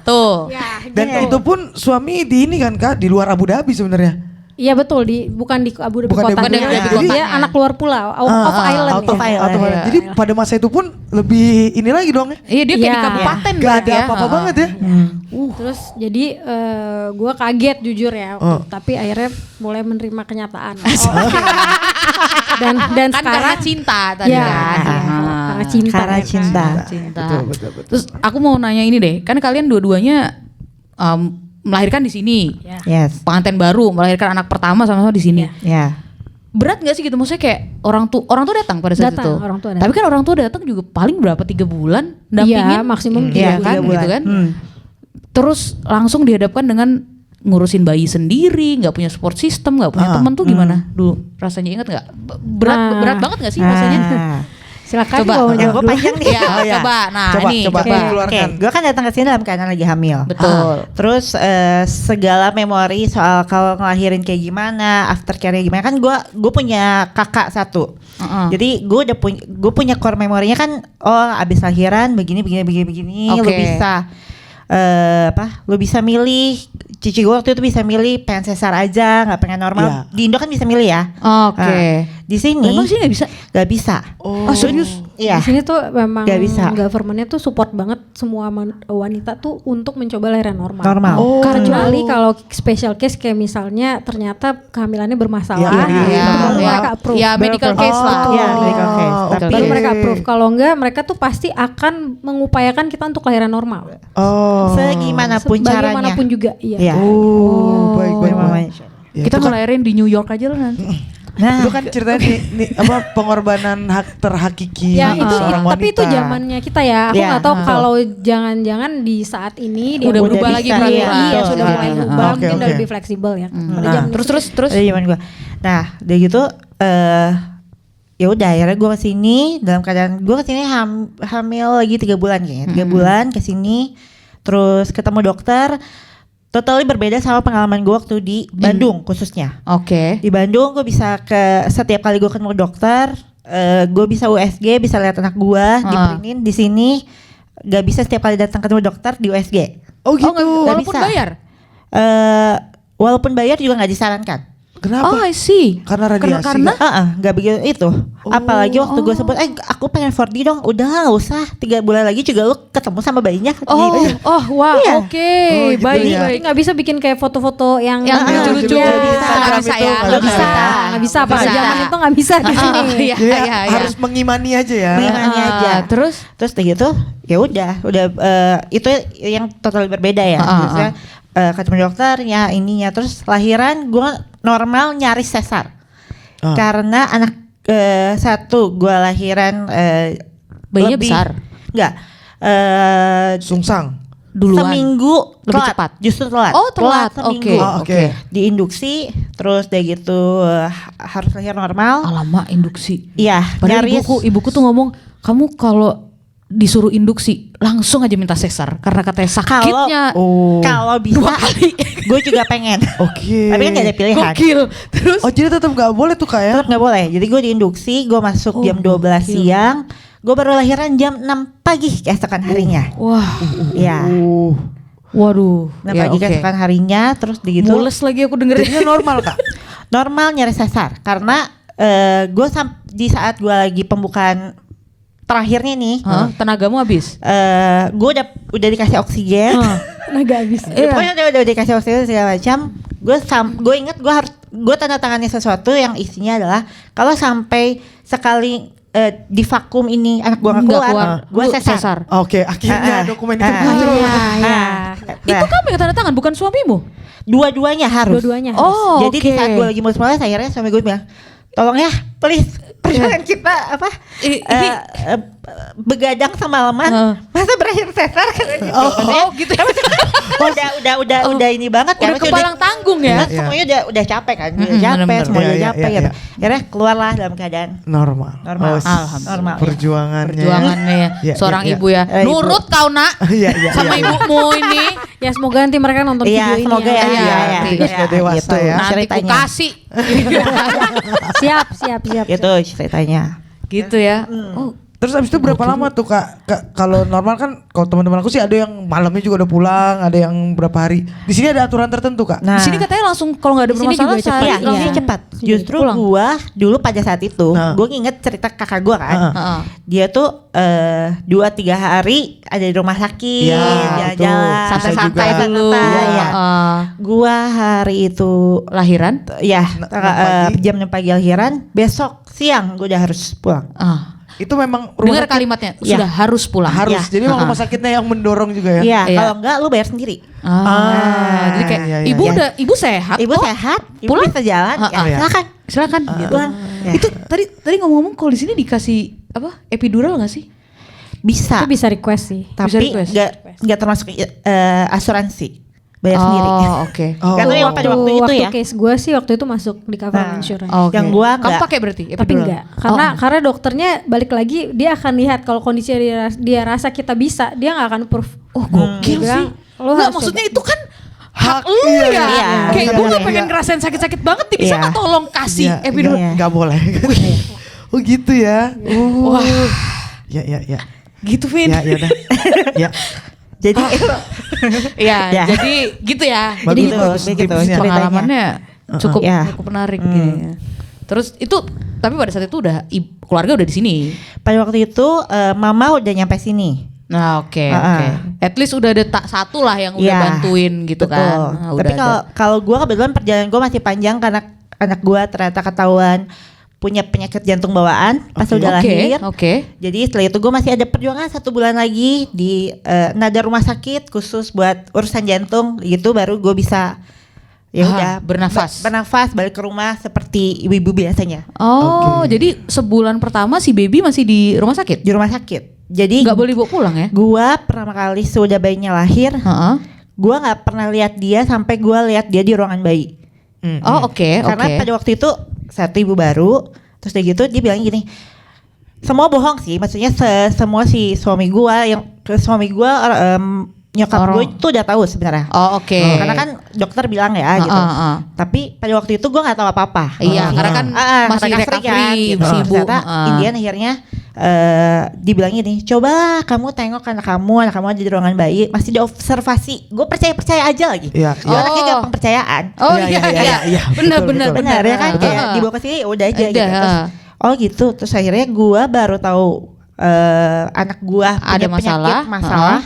Tuh. ya, Dan itu pun suami di ini kan Kak, di luar Abu Dhabi sebenarnya. iya betul bukan di Abu Dhabi Bukan di kota Abu Dhabi, dia jadi- anak luar pulau out of island Out of ya. island. Iya. Jadi pada masa itu pun lebih ini lagi dong ya. Iya dia kayak Iya. di kabupaten Gak berarti ada ya. apa-apa banget ya. Terus jadi gue kaget jujur ya, tapi akhirnya mulai menerima kenyataan. Dan Kan sekarang karena cinta tadi ya, kan. karena cinta. Karena ya kan. cinta. Cinta. Betul. Terus aku mau nanya ini deh, kan kalian dua-duanya melahirkan di sini. Ya. Yes. Pengantin baru, melahirkan anak pertama sama-sama di sini. Ya. Berat gak sih gitu? Maksudnya kayak orang tua datang pada saat Datang, itu. orang tua datang. Tapi kan orang tua datang juga paling berapa 3 bulan dampingin. Iya, maksimum Iya 3 kan bulan. gitu kan. Hmm. Terus langsung dihadapkan dengan ngurusin bayi sendiri, nggak punya support system, nggak punya teman tuh gimana dulu rasanya, ingat nggak? Berat banget nggak sih rasanya? Silakan Coba. mau Yang jawab gue dulu. panjang nih. Ya, coba. Nah, Coba, ini coba. coba. Oke. Keluarkan. Gue kan datang ke sini dalam keadaan lagi hamil. Betul. Terus segala memori soal kalau ngelahirin kayak gimana, aftercare-nya gimana, kan gue punya kakak satu. Jadi gue punya core memorinya kan, abis lahiran begini. Lu Oke. bisa lu bisa milih. Cici gue waktu itu bisa milih pengen sesar aja, nggak pengen normal. Iya. Di Indo kan bisa milih ya. Oke. Nah, di sini Emang sih nggak bisa? nggak bisa. Oh, serius? Iya. Di sini tuh memang Gak bisa. governmentnya tuh support banget semua wanita tuh untuk mencoba lahiran normal. Normal. Kecuali kalau special case kayak misalnya ternyata kehamilannya bermasalah, Iya, itu baru iya. mereka approve. Ya, medical case lah. Iya, medical case. Tapi Baru mereka approve. Kalau enggak, mereka tuh pasti akan mengupayakan kita untuk lahiran normal. segimanapun caranya. Bagaimanapun juga, iya. Iya. baik. Ya, Kita itu kan- ngelahirin di New York aja lah nanti. Nah, itu kan ceritanya nih apa pengorbanan hak terhakiki Ya itu, seorang wanita. tapi itu zamannya kita ya. Aku Iya, nggak tahu kalau jangan-jangan di saat ini dia Udah berubah bisa, lagi iya. peraturan. Iya, sudah mulai Iya. berubah, Oke, mungkin udah oke. lebih fleksibel ya. Pada Nah, zaman Terus ada zaman gue. Nah, udah gitu ya udah akhirnya gue kesini dalam keadaan gue kesini hamil lagi 3 bulan kayaknya. 3 bulan kesini, terus ketemu dokter. Totally berbeda sama pengalaman gue waktu di Bandung khususnya. Oke. Di Bandung gue bisa setiap kali gue ketemu dokter, gue bisa USG, bisa lihat anak gue diprintin. Di sini gak bisa setiap kali datang ketemu dokter di USG. Oh gitu. Walaupun bisa. bayar. Walaupun bayar juga nggak disarankan. Kenapa? Oh, I see. Karena radiasi. Karena Nggak begitu itu. Apalagi waktu gue sebut, aku pengen 4D dong. Udah nggak usah. 3 bulan lagi juga lu ketemu sama bayinya. wah, Iya. oke, Oh, gitu baik, ya. baik. nggak bisa bikin kayak foto-foto yang lucu-lucu. Iya, Nggak bisa ya, nggak bisa, nggak bisa. Pada Bisa. zaman itu nggak bisa di sini. Iya, Jadi iya. harus mengimani aja ya. Mengimani aja. Terus Terus udah gitu, ya udah itu yang total berbeda ya. Maksudnya ketemu dokter ya ininya, terus lahiran gue normal nyaris sesar. Karena anak satu gue lahiran bayinya besar? Enggak. Sungsang. Duluan. Seminggu Lebih telat. cepat. Justru telat. Oh, telat. seminggu. Oke. Oh, oke. Diinduksi, terus udah gitu harus lahir normal. Alamak, induksi. Iya, Padahal nyaris. ibuku tuh ngomong, kamu kalau disuruh induksi langsung aja minta sesar karena katanya sakitnya. Kalau bisa, 2 kali. gue juga pengen. Oke. Tapi kan gak ada pilihan. Gokil. Terus Oh jadi tetap gak boleh tuh Kak ya? Tetap gak boleh. Jadi gue diinduksi, gue masuk jam 12 siang. Gue baru lahiran jam 6 pagi keesokan harinya. wah, Iya. waduh. 6 pagi keesokan harinya, terus begitu. Mules lagi aku dengerin. Jadinya normal Kak? Normal nyari sesar. Karena gue di saat gue lagi pembukaan terakhirnya nih, Hah? Tenagamu habis. gue udah dikasih oksigen. Nggak habis. Pokoknya udah dikasih oksigen segala macam. Gue inget gue tanda tangannya sesuatu yang isinya adalah kalau sampai sekali di vakum ini anak gue nggak Nggak keluar, gue lu sesar. Oke akhirnya dokumen itu Ah, muncul. Iya. Itu kamu yang tanda tangan, bukan suamimu? Dua-duanya harus. Dua-duanya. Oh, Jadi di oke. saat gue lagi mau sekolah, akhirnya suami gue bilang, tolong ya, please, perjuangan kita apa? Begadang semalaman, masa berakhir sesar kan gitu. Oh, gitu. Udah ini banget kan. Udah kepalang tanggung ya. Kan semuanya udah capek kan, udah capek, bener-bener. semua udah Iya, capek iya, gitu. iya. Akhirnya keluarlah dalam keadaan Normal. normal. Alhamdulillah. Normal. Perjuangannya. ya. Iya, Seorang iya, ibu ya. Ibu. Nurut kau nak Iya, iya, sama iya. ibumu ini. Ya semoga nanti mereka nonton Iya, video ini. semoga ya. Iya, Iya, nanti iya, sudah dewasa gitu. ya. Nanti ku Ceritanya. kasih. Siap. Gitu ceritanya. Gitu ya. Oh, Terus abis itu berapa lama tuh Kak? Kalau normal kan kalau teman-teman aku sih ada yang malamnya juga udah pulang, ada yang berapa hari. Di sini ada aturan tertentu Kak? Nah, di sini katanya langsung kalau nggak ada Di sini bermasalah juga sehari iya, cepat. ini Iya. cepat. Sini Justru pulang. gua dulu pada saat itu, Nah. gua nginget cerita kakak gua kan. Heeh. Dia tuh 2-3 hari ada di rumah sakit, Iya, jalan-jalan, betul. Santai-santai Bisa juga. dulu. santai, ya. Heeh. Gua hari itu Lahiran. ya pagi. jam 6 pagi lahiran, besok siang gua udah harus pulang. Itu memang Dengar sakit kalimatnya Iya. sudah harus pulang. harus. Iya. Jadi memang rumah sakitnya yang mendorong juga ya. Iya, Iya. kalau enggak lu bayar sendiri. Jadi kayak iya, iya, ibu iya. udah ibu sehat. Ibu kok. sehat, ibu Pulang. bisa jalan, ya Iya. silakan. Silakan gitu. Pulang. Ya. Itu tadi ngomong-ngomong kalau di sini dikasih apa? Epidural nggak sih? Bisa, Itu bisa request sih. Bisa tapi request. nggak termasuk asuransi, bayar sendiri. Oke. Oh. Karena memang pada waktu itu ya. case gue sih waktu itu masuk di cover Nah. insurance. Oke. Yang gua kamu nggak. pakai berarti Tapi epidural? enggak, karena dokternya balik lagi dia akan lihat kalau kondisi dia rasa kita bisa, dia nggak akan approve. Oh gokil Dia sih. bilang, lo Nggak, harus maksudnya coba. itu kan hak Hak, lu iya, ya. iya, Kayak iya, gue iya, nggak pengen iya. ngerasain sakit-sakit banget nih, bisa Iya. nggak tolong kasih Iya, epidural? nggak boleh. Oh gitu ya. Wah, Ya. gitu Vin. Ya udah. Ya. Jadi Iya, Ya. jadi gitu ya. Bagus, jadi gitu, bagus begitu tipsnya. ceritanya. Pengalamannya cukup Iya. cukup menarik gini. Terus itu tapi pada saat itu udah keluarga udah di sini. Pada waktu itu mama udah nyampe sini. Nah, oke. Heeh. At least udah ada satu lah yang udah Iya, bantuin gitu Betul. kan. Nah, udah Tapi ada. kalau gue kebetulan perjalanan gue masih panjang karena anak gue ternyata ketahuan punya penyakit jantung bawaan pas Oke. udah lahir. Oke. Jadi setelah itu gue masih ada perjuangan 1 bulan lagi di nada rumah sakit khusus buat urusan jantung gitu, baru gue bisa ya Ah, udah bernafas. bernafas balik ke rumah seperti ibu-ibu biasanya Oh, Oke. jadi sebulan pertama si baby masih di rumah sakit? di rumah sakit. Jadi Nggak boleh bawa pulang ya? gua pertama kali sudah bayinya lahir, Heeh. gua nggak pernah lihat dia sampai gua lihat dia di ruangan bayi. Oh, oke, Karena oke. pada waktu itu satu ibu baru, terus udah gitu dia bilang gini, semua bohong sih, maksudnya semua si suami gua nyokap gue itu udah tahu sebenarnya. Oh, oke. Karena kan dokter bilang ya gitu. Tapi pada waktu itu gua nggak tahu apa-apa. Iya, karena kan masih recovery gitu. si ibu. Ternyata Indian akhirnya dibilang gini, coba kamu tengok anak kamu ada di ruangan bayi, masih diobservasi. Gue percaya aja lagi. Iya, Gue anaknya Oh. gampang percayaan. Oh Iya, iya, iya, iya, iya, iya. Benar, Betul, benar, betul. Benar ya kan, kayak Heeh. dibawa ke sini udah aja Udah, gitu. Terus, oh gitu, terus akhirnya gua baru tahu anak gua Ada punya masalah. masalah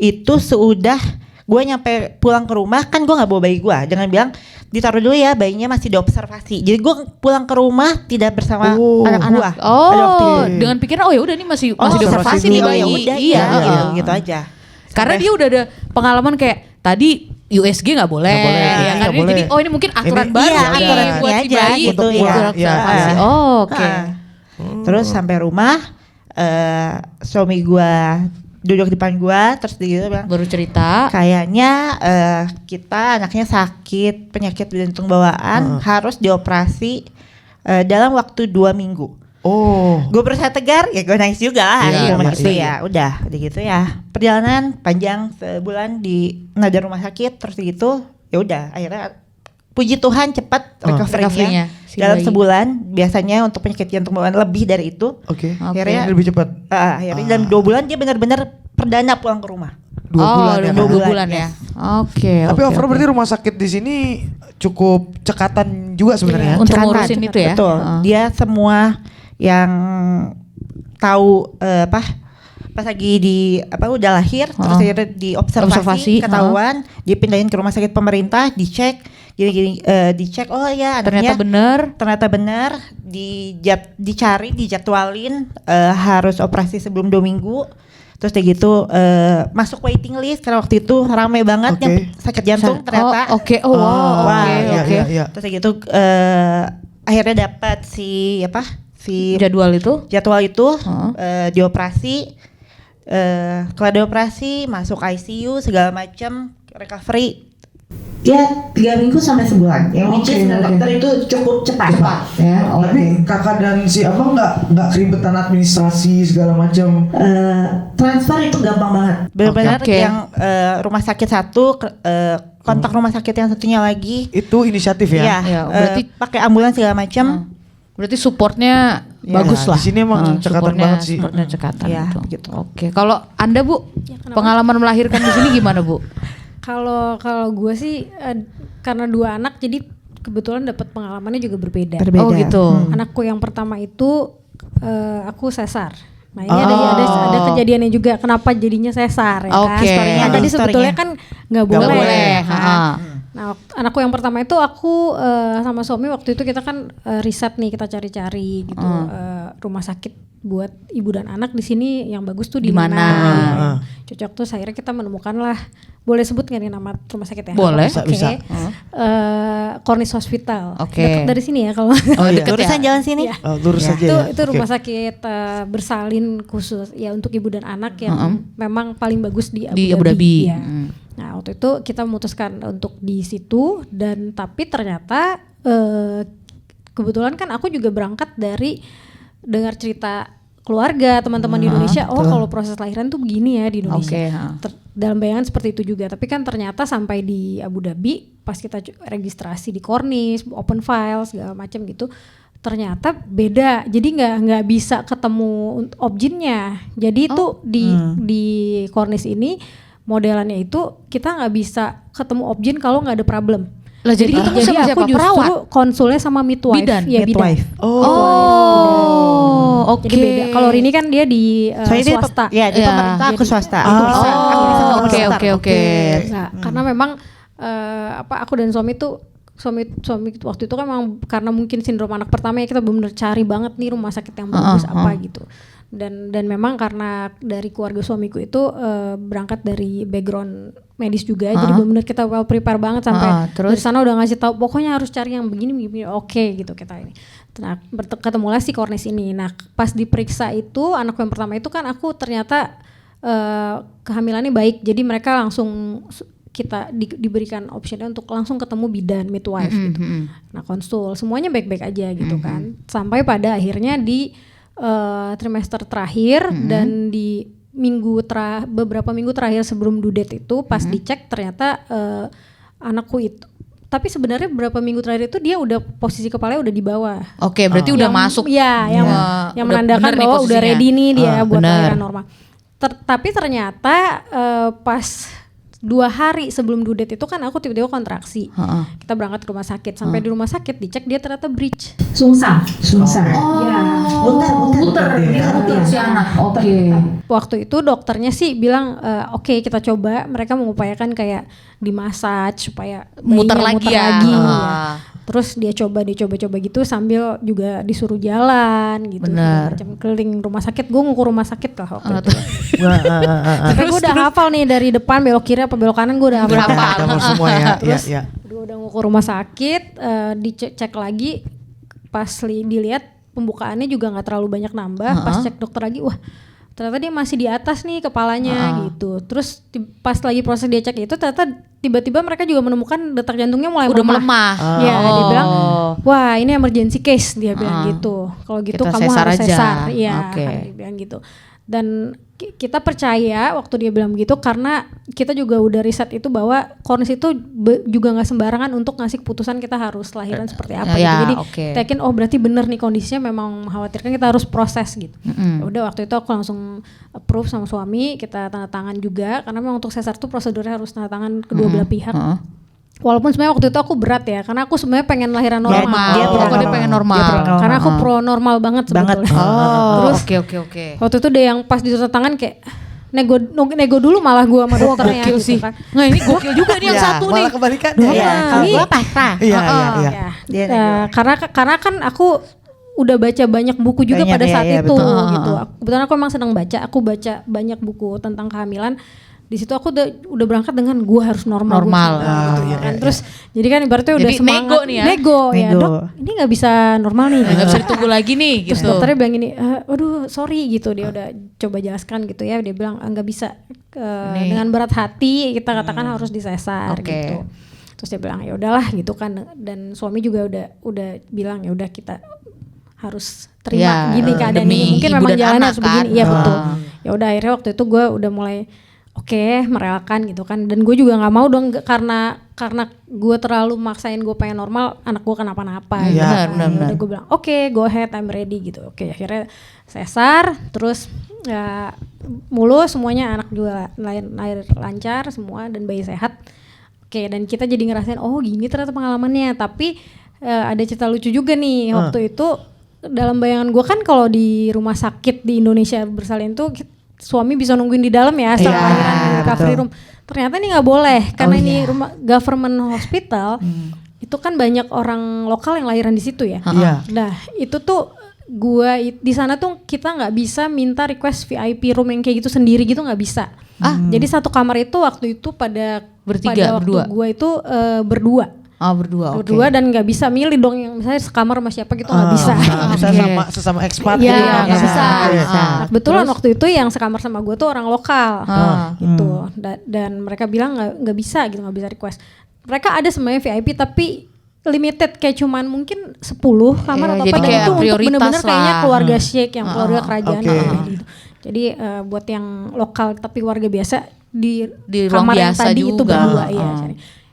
itu sudah gua nyampe pulang ke rumah, kan gua nggak bawa bayi gua, jangan bilang ditaruh dulu ya, bayinya masih diobservasi. Jadi gua pulang ke rumah tidak bersama Oh. anak gua. Oh, pada waktu itu. dengan pikiran oh ya udah nih masih observasi diobservasi dulu. nih oh bayi. ya udah, Iya, gitu, gitu aja. Karena dia udah ada pengalaman kayak tadi USG nggak boleh, Nggak boleh, ya kan? nggak boleh. Jadi oh ini mungkin aturan Ini- baru iya, nih aturan buat ini si aja bayi gitu, untuk iya. observasi. Iya. Oh, oke. Terus sampai rumah suami gua duduk di depan gua, terus dia bilang, Baru cerita. kayaknya kita anaknya sakit penyakit jantung bawaan, harus dioperasi dalam waktu 2 minggu. Oh. Gue berusaha tegar, ya gue nangis juga lah. Iya, Cuma iya, gitu iya. ya, udah gitu ya. Perjalanan panjang sebulan di nada rumah sakit, terus gitu, ya udah. Akhirnya puji Tuhan cepat recovery-nya, recovery-nya. si Dalam bayi. sebulan, biasanya untuk penyakit jantung bawaan lebih dari itu. Oke. Akhirnya Lebih cepat. akhirnya dalam 2 bulan dia benar-benar perdana pulang ke rumah. 2 bulan ya. udah Kak? 2 bulan ya. Oke. Tapi oke, overall oke. berarti rumah sakit di sini cukup cekatan juga sebenarnya. Untuk Cekatan, ngurusin itu ya? Betul. Heeh. Dia semua yang tahu pas lagi udah lahir, terus akhirnya Observasi, diobservasi, ketahuan, dipindahin ke rumah sakit pemerintah, dicek, gini-gini, dicek, oh ya Ternyata anaknya bener. benar, dicari, dijadwalin, harus operasi sebelum 2 minggu. Terus kayak gitu masuk waiting list karena waktu itu rame banget Oke. yang sakit jantung ternyata. Oh, oke. Oh, wow. Wah, Oke, iya, oke. iya, iya. Terus kayak gitu akhirnya dapat si Jadwal itu? jadwal itu, Heeh. dioperasi, kelar dioperasi masuk ICU segala macam recovery Ya 3 minggu sampai sebulan. Yang which is dokter itu cukup cepat. Ya. Tapi kakak dan si abang nggak keribetan administrasi segala macam. Transfer itu gampang banget. Benar-benar Oke. yang rumah sakit satu kontak rumah sakit yang satunya lagi. Itu inisiatif ya? Iya. Ya, berarti pakai ambulans segala macam. Berarti supportnya bagus Ya, lah. di sini emang cekatan banget sih. Supportnya cekatan Iya, gitu. begitu. Oke, kalau Anda Bu, kenapa? pengalaman melahirkan di sini gimana Bu? Kalau gue sih karena 2 anak jadi kebetulan dapat pengalamannya juga berbeda. Oh gitu. Anakku yang pertama itu aku sesar. Nah ini ada kejadiannya juga kenapa jadinya sesar ya kan. Oke. Story-nya tadi Story-nya. sebetulnya kan nggak boleh. Ha. Nah anakku yang pertama itu aku sama suami waktu itu kita kan riset nih, kita cari-cari gitu rumah sakit buat ibu dan anak di sini yang bagus tuh di Di mana? mana. Cocok tuh akhirnya kita menemukan lah, boleh sebut nggak nih nama rumah sakitnya? Boleh. Oke. Bisa. Cornish Hospital. Oke. Dekat dari sini ya kalau. Oh, iya. deket Urusan ya? jalan sini. Iya. Lurus aja ya. Itu rumah sakit bersalin khusus ya untuk ibu dan anak yang memang paling bagus di Abu Dhabi. Ya. Nah waktu itu kita memutuskan untuk di situ dan tapi ternyata kebetulan kan aku juga berangkat dari dengar cerita keluarga teman-teman di Indonesia. Oh kalau proses lahiran tuh begini ya di Indonesia. Oke, Dalam bayangan seperti itu juga. Tapi kan ternyata sampai di Abu Dhabi pas kita registrasi di Cornish, open file segala macam gitu. Ternyata beda, jadi nggak bisa ketemu objinnya. Jadi itu di Cornish ini modelannya itu kita nggak bisa ketemu objin kalau nggak ada problem. Lah jadi ketemu sama aku siapa? justru Perawat? konsulnya sama midwife. Bidan? Ya, Midwife. Oh, oke. Jadi beda. Kalau Rini kan dia di Soalnya swasta. Di pemerintah, aku swasta. Aku bisa. Aku bisa Oh, nomor start. oke. Nah, karena memang aku dan suami waktu itu kan memang karena mungkin sindrom anak pertama ya kita benar-benar cari banget nih rumah sakit yang bagus apa gitu. Dan memang karena dari keluarga suamiku itu berangkat dari background medis juga, jadi benar-benar kita well prepare banget sampai terus? dari sana udah ngasih tahu pokoknya harus cari yang begini oke gitu kita ini. Nah ketemulah si Cornish ini. Nah pas diperiksa itu anakku yang pertama itu kan aku ternyata kehamilannya baik, jadi mereka langsung kita diberikan optionnya untuk langsung ketemu bidan midwife gitu. Nah konsul semuanya baik-baik aja gitu kan, sampai pada akhirnya di trimester terakhir dan di beberapa minggu terakhir sebelum due date itu pas dicek ternyata anakku itu, tapi sebenarnya beberapa minggu terakhir itu dia udah posisi kepalanya udah di bawah. Oke, berarti udah masuk. Ya, yang udah menandakan bener nih bahwa udah posisinya. ready nih dia buat bener. lahiran normal. Tapi ternyata pas 2 hari sebelum due date itu kan aku tiba-tiba kontraksi. Kita berangkat ke rumah sakit. Sampai di rumah sakit dicek dia ternyata breech. Sungsang. Muter. Si anak. Oke. Waktu itu dokternya sih bilang oke, kita coba. Mereka mengupayakan kayak dimasaj supaya Muter bayinya lagi ya. ya. Terus dia coba gitu sambil juga disuruh jalan gitu. Bener. Macam keliling rumah sakit. Gue ngukur rumah sakit lah waktu itu. Terus Gue udah hafal nih dari depan belok kiri apa belok kanan gue udah hafal. Hafal semua ya. Terus ya. gue udah ngukur rumah sakit, dicek lagi, pas dilihat pembukaannya juga nggak terlalu banyak nambah. Pas cek dokter lagi, wah ternyata dia masih di atas nih kepalanya gitu. Terus pas lagi proses dia cek itu ternyata tiba-tiba mereka juga menemukan detak jantungnya mulai Udah melemah. Ya dia bilang, wah ini emergency case dia bilang gitu. Kalau gitu Kita kamu sesar harus aja. sesar. Iya, Oke. dia bilang gitu. Dan kita percaya waktu dia bilang begitu karena kita juga udah riset itu bahwa Cornish itu juga nggak sembarangan untuk ngasih keputusan kita harus lahiran seperti apa gitu. Jadi kita yakin berarti bener nih kondisinya memang mengkhawatirkan, kita harus proses gitu. Udah waktu itu aku langsung approve sama suami, kita tanda tangan juga karena memang untuk sesar tuh prosedurnya harus tanda tangan kedua belah pihak. Walaupun sebenarnya waktu itu aku berat ya, karena aku sebenarnya pengen lahiran normal. Dia pengen normal. Karena aku pro normal banget sebetulnya. Terus oke. Waktu itu deh yang pas ditanda tangan kayak nego dulu malah gua sama dokternya gokil gitu sih. kan. Nah ini gokil juga nih yang satu nih. Malah kebalikan. Iya, kalau gue pasrah. Iya. Karena kan aku udah baca banyak buku juga Banyak, pada saat iya, itu betul. gitu. Kebetulan aku emang senang baca. Aku baca banyak buku tentang kehamilan. Di situ aku udah berangkat dengan gua harus normal. Gitu, kan. Terus jadi kan ibaratnya udah Jadi semangat. nego nih ya. Nego ya, Nego. Dok. Ini nggak bisa normal nih. Nggak bisa ditunggu lagi nih Terus gitu. dokternya bilang gini, aduh sorry gitu, dia udah coba jelaskan gitu ya, dia bilang nggak bisa dengan berat hati kita katakan harus disesar Oke. gitu. Terus dia bilang ya udahlah gitu kan, dan suami juga udah bilang ya udah kita harus terima gini keadaan ini, mungkin memang jalannya harus begini. Iya betul. Ya udah akhirnya waktu itu gue udah mulai merelakan gitu kan, dan gue juga nggak mau dong karena gue terlalu maksain gue pengen normal, anak gue kenapa-napa. Benar. Gue bilang go ahead, I'm ready gitu. Akhirnya sesar, terus ya mulus semuanya, anak juga lahir lancar semua dan bayi sehat. Dan kita jadi ngerasain gini ternyata pengalamannya. Tapi ada cerita lucu juga nih waktu itu. Dalam bayangan gue kan kalau di rumah sakit di Indonesia bersalin tuh suami bisa nungguin di dalam ya setelah lahiran di recovery room. Ternyata ini nggak boleh karena ini rumah government hospital. Itu kan banyak orang lokal yang lahiran di situ ya. Nah itu tuh di sana tuh kita nggak bisa minta request VIP room yang kayak gitu sendiri gitu, nggak bisa. Jadi satu kamar itu waktu itu pada berdua. Gue itu berdua. Berdua dan nggak bisa milih dong yang misalnya sekamar sama siapa gitu, nggak bisa. Sama sesama ekspat gitu. Nggak bisa. Kebetulan waktu itu yang sekamar sama gue tuh orang lokal gitu. Dan mereka bilang nggak bisa gitu, nggak bisa request. Mereka ada semuanya VIP tapi limited, kayak cuman mungkin 10 kamar atau apa, dan itu untuk bener-bener kayaknya keluarga sheikh, yang keluarga kerajaan gitu. Jadi buat yang lokal tapi warga biasa di kamar yang tadi juga. Itu berdua ya.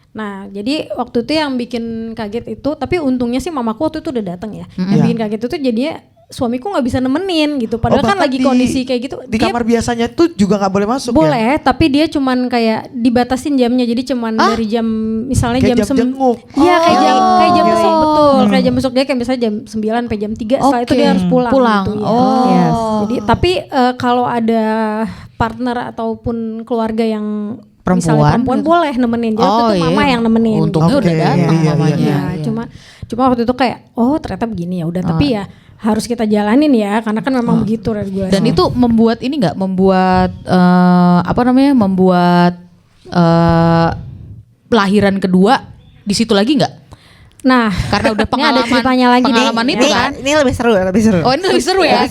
Nah jadi waktu itu yang bikin kaget itu, tapi untungnya sih mamaku waktu itu udah datang ya. Yang bikin kaget itu jadinya suamiku nggak bisa nemenin gitu, padahal kan lagi kondisi kayak gitu. Di kamar biasanya tuh juga nggak boleh masuk. Boleh, tapi dia cuman kayak dibatasin jamnya, jadi cuman dari jam misalnya jam jenguk. Iya kayak jam besok, betul. Kayak jam besok dia kayak misalnya jam 9 sampai jam 3, setelah itu dia harus pulang. Gitu, ya. Jadi tapi kalau ada partner ataupun keluarga yang misalnya perempuan gitu, boleh nemenin. Jadi waktu itu mama yang nemenin. Untungnya udah datang mamanya. Cuma waktu itu kayak ternyata begini ya udah, tapi ya harus kita jalanin ya, karena kan memang begitu regulasi. Dan itu membuat ini nggak, membuat lahiran kedua di situ lagi nggak? Nah, karena udah ada ceritanya lagi itu kan. Ini lebih seru. Oh ini lebih seru ya.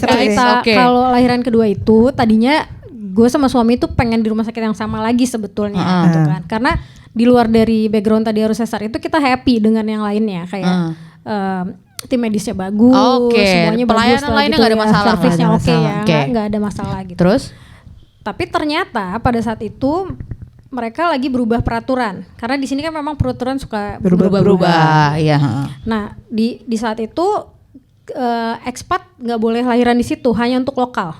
Kalau lahiran kedua itu tadinya gue sama suami itu pengen di rumah sakit yang sama lagi sebetulnya gitu kan. Karena di luar dari background tadi harus sesar itu kita happy dengan yang lainnya, kayak tim medisnya bagus, semuanya bagus, pelayanan lainnya nggak ada masalah, servisnya nggak ada masalah gitu. Terus? Tapi ternyata pada saat itu mereka lagi berubah peraturan, karena di sini kan memang peraturan suka berubah-ubah. Iya. Nah di saat itu ekspat nggak boleh lahiran di situ, hanya untuk lokal.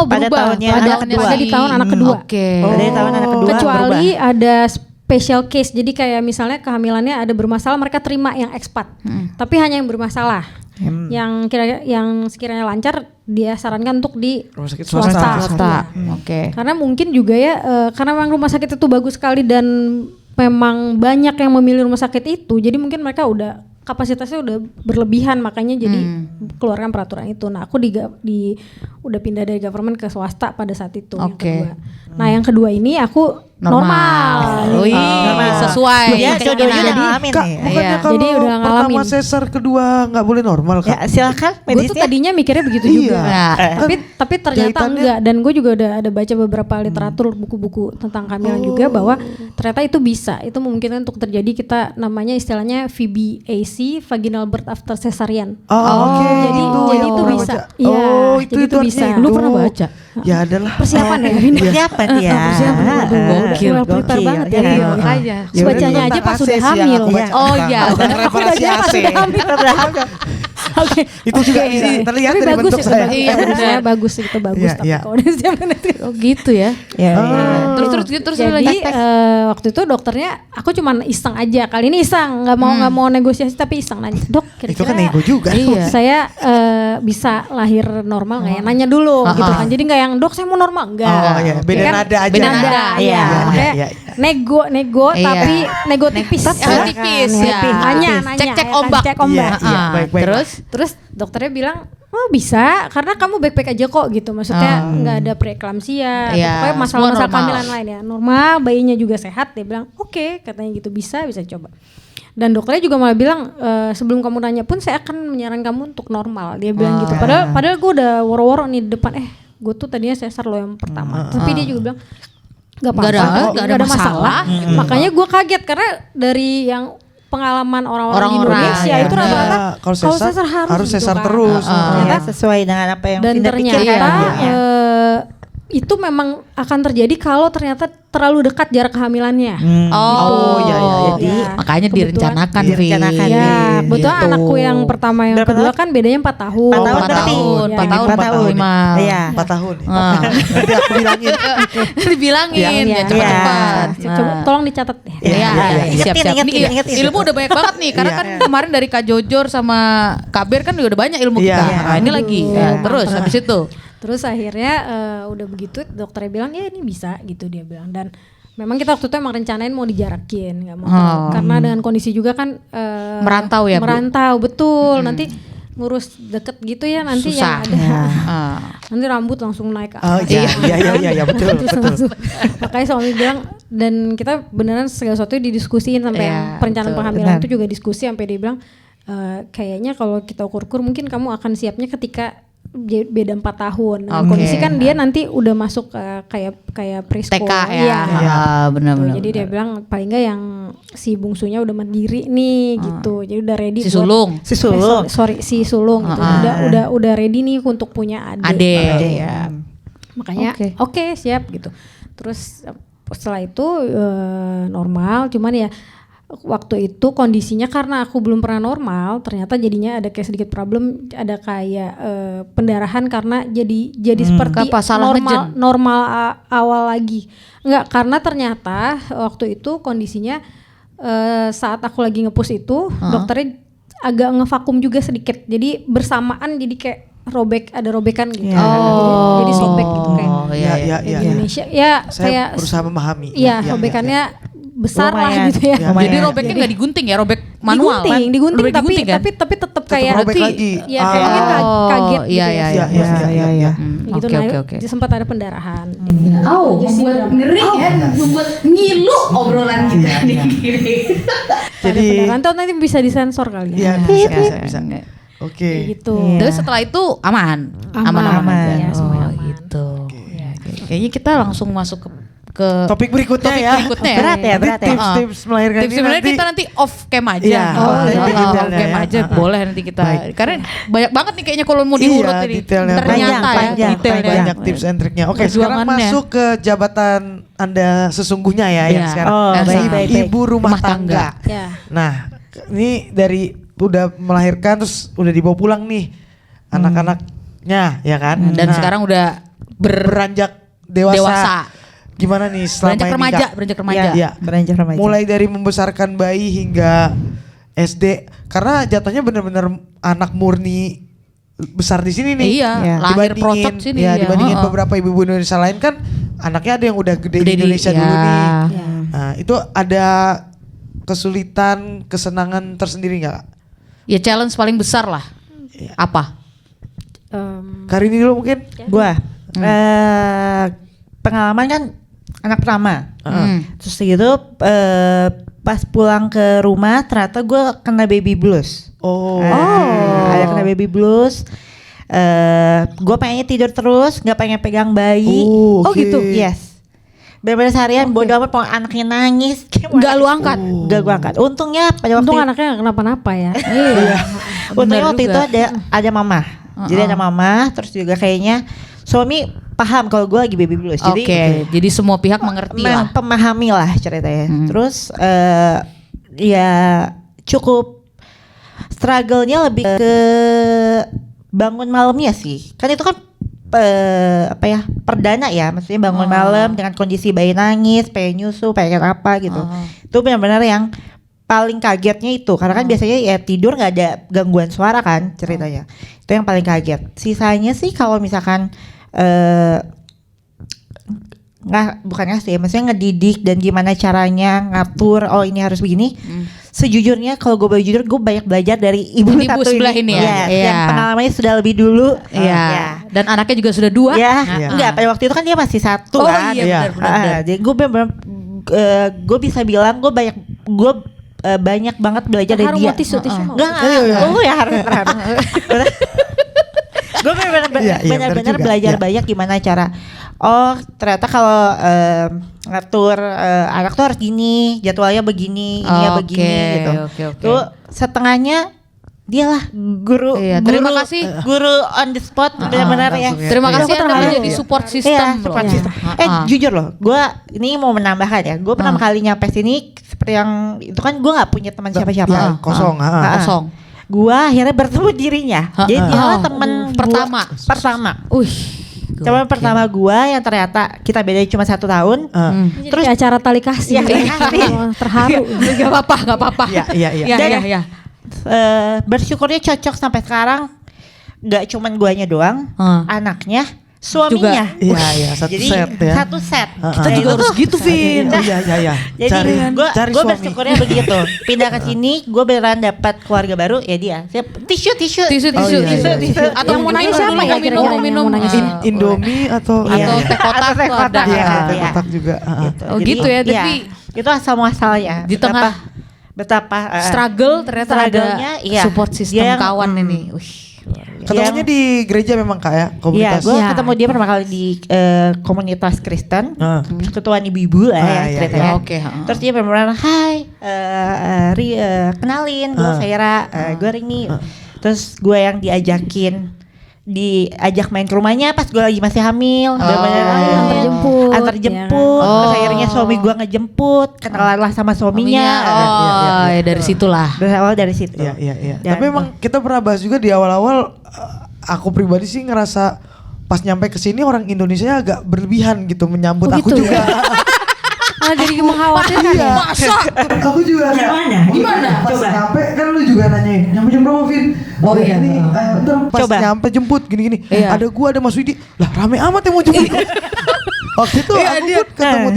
Pada tahunnya pada di tahun anak kedua. Pada tahun anak kedua. Kecuali ada special case, jadi kayak misalnya kehamilannya ada bermasalah, mereka terima yang ekspat. Tapi hanya yang bermasalah. Yang sekiranya lancar dia sarankan untuk di rumah sakit swasta. Karena mungkin juga ya karena memang rumah sakit itu bagus sekali dan memang banyak yang memilih rumah sakit itu, jadi mungkin mereka udah kapasitasnya udah berlebihan, makanya jadi keluarkan peraturan itu. Nah aku udah pindah dari government ke swasta pada saat itu yang kedua. Nah yang kedua ini aku normal. Sesuai. Ya jodohnya udah ngalamin nih. Bukannya kalau jadi udah ngalamin. Pertama sesar, kedua nggak boleh normal kan? Ya silakan. Gue tuh tadinya mikirnya begitu juga. Tapi ternyata enggak, dan gue juga udah ada baca beberapa literatur, buku-buku tentang kehamilan juga, bahwa ternyata itu bisa, itu memungkinkan untuk terjadi, kita namanya istilahnya VBAC, vaginal birth after cesarean. Jadi itu bisa. Iya, jadi itu bisa. Lu pernah baca? Ya adalah persiapan ya. Persiapan ya. Gokil banget ya. Makanya. Bacanya aja pas sudah hamil. Oh iya. Aku bacanya pas sudah hamil. Itu juga terlihat dari bentuk saya. Iya, saya bagus itu bagus. Tapi kalau udah siap nanti. Oh gitu ya. Terus jadi waktu itu dokternya, aku cuman iseng aja, kali ini iseng, nggak mau negosiasi, tapi iseng nanya, dok kira-kira itu kan nego juga. Saya bisa lahir normal nggak ya, nanya dulu gitu kan. Jadi nggak yang dok saya mau normal, enggak. Beda nada aja. Beda nada. Nego tapi nego tipis. Tipis ya. Nanya. Cek ombak. Terus dokternya bilang, oh bisa, karena kamu baik-baik aja kok gitu. Maksudnya nggak ada preeklamsia, pokoknya masalah-masalah kehamilan lain ya. Normal, bayinya juga sehat. Dia bilang, oke, katanya gitu, bisa coba. Dan dokternya juga malah bilang, sebelum kamu nanya pun saya akan menyarankan kamu untuk normal. Dia bilang gitu. Padahal gue udah woro-woro nih di depan, gue tuh tadinya sesar loh yang pertama. Tapi dia juga bilang, nggak Nggak apa-apa, nggak ada masalah. Makanya gue kaget karena dari yang pengalaman orang-orang di Orang-orang, Indonesia ya. itu rata-rata Kalau kalau sesar, sesar harus gitu sesar kan. terus. Ternyata sesuai dengan apa yang dan Vinda ternyata pikirkan. itu memang akan terjadi kalau ternyata terlalu dekat jarak kehamilannya. Oh, iya, iya. Jadi makanya kebetulan- direncanakan, Vi. direncanakan. Ya, Iya, betul gitu. anakku yang pertama yang Berapa kedua tahun? kan bedanya 4 tahun. 4 tahun 4 berarti. tahun, Ya. 4 tahun, 4 tahun. minimal. Iya. 4 tahun. Ah. Nanti aku bilangin. Dibilangin Iya. ya cepat-cepat. Coba tolong dicatat deh. Iya, Iya, iya. siap-siap. Ingetin, Nih, ingetin. ilmu udah banyak banget nih, karena Iya. kan kemarin dari Kak Jojor sama Kak Ber kan udah banyak ilmu Iya. kita. Nah, ini lagi. Ya, terus habis itu. Terus akhirnya udah begitu dokternya bilang ya ini bisa gitu dia bilang dan memang kita waktu itu emang rencanain mau dijarakin nggak mau karena dengan kondisi juga kan Merantau ya, Bu? merantau betul nanti ngurus deket gitu ya nanti Susah. yang ada Ah. nanti rambut langsung naik ke Oh atas. iya betul Terus betul. langsung- makanya suami bilang dan kita beneran segala sesuatu didiskusiin sampai Iya, yang perencanaan betul. penghamilan Benar. itu juga diskusi sampai dia bilang kayaknya kalau kita ukur-ukur mungkin kamu akan siapnya ketika beda 4 tahun. Nah, Oke. kondisi kan dia nanti udah masuk kayak preschool. TK ya. Iya. Benar-benar. Jadi dia bilang paling nggak yang si bungsunya udah mandiri nih gitu. Jadi udah ready Si buat- sulung. Si sulung. sorry si sulung gitu. Udah ready nih untuk punya adik. Ade. Ya. Makanya Oke. oke siap gitu. Terus setelah itu normal cuman ya waktu itu kondisinya karena aku belum pernah normal ternyata jadinya ada kayak sedikit problem ada kayak pendarahan karena jadi seperti Apa, salah ngejen? normal awal lagi enggak karena ternyata waktu itu kondisinya saat aku lagi nge-push itu dokternya agak ngevakum juga sedikit jadi bersamaan jadi kayak ada robekan gitu jadi sobek gitu kayak Iya. di Indonesia ya Saya kayak berusaha memahami. iya sobekannya besar lah Lumayan. gitu ya. Lumayan. Jadi robeknya nggak digunting ya, robek manual. Digunting Robek tapi digunting kan? tapi tetap kayak robek lagi. ya kayak mungkin kaget gitu iya, ya. iya, Iya. Gitu Oke, nah, oke, oke. sempat ada pendarahan. Oh, membuat ngeri ya, membuat ngilu obrolan kita nih. Ada Jadi pendarahan tuh nanti bisa disensor kali iya ya. bisa. Kayak Oke. gitu. Terus setelah itu aman. Aman. aja. Ya, semuanya aman. Gitu. Kayaknya kita langsung masuk ke Topik berikutnya ya. berikutnya ya. Berat ya, berat ya. Tips-tips melahirkan Tips ini sebenarnya nanti. kita nanti off cam aja. Iya, Off detailnya cam ya. aja boleh nanti kita. Baik. Karena banyak banget nih kayaknya kalau mau diurut Iya, ini. detailnya Ternyata banyak, ya detailnya. banyak tips and triknya. Oke, sekarang Perjuangannya. masuk ke jabatan Anda sesungguhnya ya yang Iya. sekarang Oh, si baik, baik, baik. ibu rumah tangga. Ya. Nah, ini dari udah melahirkan terus udah dibawa pulang nih anak-anaknya ya kan. Dan Nah, sekarang udah beranjak dewasa. dewasa. Gimana nih selama Beranjak ini, remaja, Kak? beranjak remaja. Iya. Beranjak remaja. Mulai dari membesarkan bayi hingga SD karena jatuhnya benar-benar anak murni besar di sini nih. Iya, Iya. lahir procot sini. ya, ya. dibandingin Heeh. beberapa ibu-ibu Indonesia lain kan anaknya ada yang udah gede Gede di Indonesia di- dulu ya. nih. Ya. Nah, itu ada kesulitan, kesenangan tersendiri nggak? Ya challenge paling besar lah. Apa? Karini dulu mungkin. Gua pengalaman kan anak pertama. Terus gitu pas pulang ke rumah ternyata gue kena baby blues. Ada kena baby blues. Gue pengennya tidur terus, nggak pengen pegang bayi. Oh, oke. Gitu, yes. Bener-bener seharian bodo amat mau anaknya nangis. Nggak lu angkat. Nggak gue angkat. Untungnya pada waktu Untung itu, anaknya nggak kenapa-napa ya. untungnya Bener waktu itu juga. ada mama. Jadi ada mama, terus juga kayaknya suami paham kalau gue lagi baby blues. Jadi Jadi semua pihak mengerti lah. memahami lah ceritanya. Terus ya cukup struggle-nya lebih ke bangun malamnya sih. Kan itu kan perdana ya, maksudnya bangun malam dengan kondisi bayi nangis, pengen nyusu, pengen apa gitu. Itu benar-benar yang paling kagetnya itu karena kan biasanya ya tidur nggak ada gangguan suara kan ceritanya. Itu yang paling kaget. Sisanya sih kalau misalkan bukan ngasih ya, maksudnya ngedidik dan gimana caranya ngatur, oh ini harus begini. Sejujurnya kalau gue boleh jujur, gue banyak belajar dari ibu Ibu satu sebelah ini ya? Yes, Iya. yang pengalamannya sudah lebih dulu. Iya. Ya. Dan anaknya juga sudah 2. Ya, Iya. enggak pada waktu itu kan dia masih 1 Oh kan. iya, benar-benar. Jadi gue bener-bener gue bisa bilang gue banyak banget belajar dari Harum dia. mau tisu mau. Enggak, lu ya harus terharu. Gue benar-benar Iya, iya, benar benar-benar juga. belajar Iya. banyak gimana cara. oh ternyata kalau ngatur anak tuh harus gini, jadwalnya begini, ininya begini gitu. Oke. Tuh setengahnya dialah guru. Iya, terima guru, kasih. Guru on the spot benar-benar ya. Terima kasih Anda menjadi Iya. support system Iya, loh. support system. Jujur loh, gue ini mau menambahkan ya. Gue pertama kali nyampe sini seperti yang itu kan gue nggak punya teman siapa-siapa. Ya, kosong. Kosong. Gue akhirnya bertemu dirinya. Jadi dia teman pertama. Pertama. Gokil. Teman pertama gue yang ternyata kita beda cuma 1 tahun. Terus acara tali kasih. Iya, tali kasih. Terharu. Gak apa-apa. Iya. Bersyukurnya cocok sampai sekarang. Gak cuman guanya doang, anaknya, suaminya. Iya, satu Jadi set ya. satu set. Kita Nah, juga itu harus tuh- gitu, Vin. Iya. Jadi gue cari suami. bersyukurnya begitu. Pindah ke sini, gue beneran dapat keluarga baru. Ya dia. Siap. Tisu. Tisu. Atau yang mau nanya siapa ya kira-kira yang minum mau nanya siapa? Indomie atau Atau teh kotak Atau teh tuh kotak. ada. Iya, Iya. teh kotak juga. Gitu. Oh, gitu ya, iya, tapi- itu asal muasalnya. Di tengah betapa struggle ternyata ada struggle-nya, iya. support system Dia yang- kawan ini. Ketemunya di gereja memang Kak ya, Iya, komunitas. gue Ya. ketemu dia pertama kali di komunitas Kristen, ketuaan ibu-ibu lah ya Iya, ceritanya. iya. Oke, Terus dia benar-benar, hai, kenalin, gue Vera, gue Rini. Terus gue yang diajak main ke rumahnya pas gue lagi masih hamil. Benar-benar antar jemput, antar ya jemput. kan? Terus akhirnya suami gue ngejemput, kenalan lah sama suaminya. Oh, ya dari situlah. Berawal dari situ. Iya. Dan- Tapi emang kita pernah bahas juga di awal-awal. Aku pribadi sih ngerasa pas nyampe ke sini orang Indonesia agak berlebihan gitu menyambut Oh, aku gitu juga. Jadi mengkhawatirkan ya. Aku juga Gimana? Pas Coba. nyampe kan lu juga nanyain nyampe jam berapa Vin? Oh, iya. Ini ntar pas Coba. nyampe jemput gini-gini. Iya. Ada gua ada Mas Widi. Lah rame amat yang mau jemput. Waktu itu Iya, aku dia- pun ketemu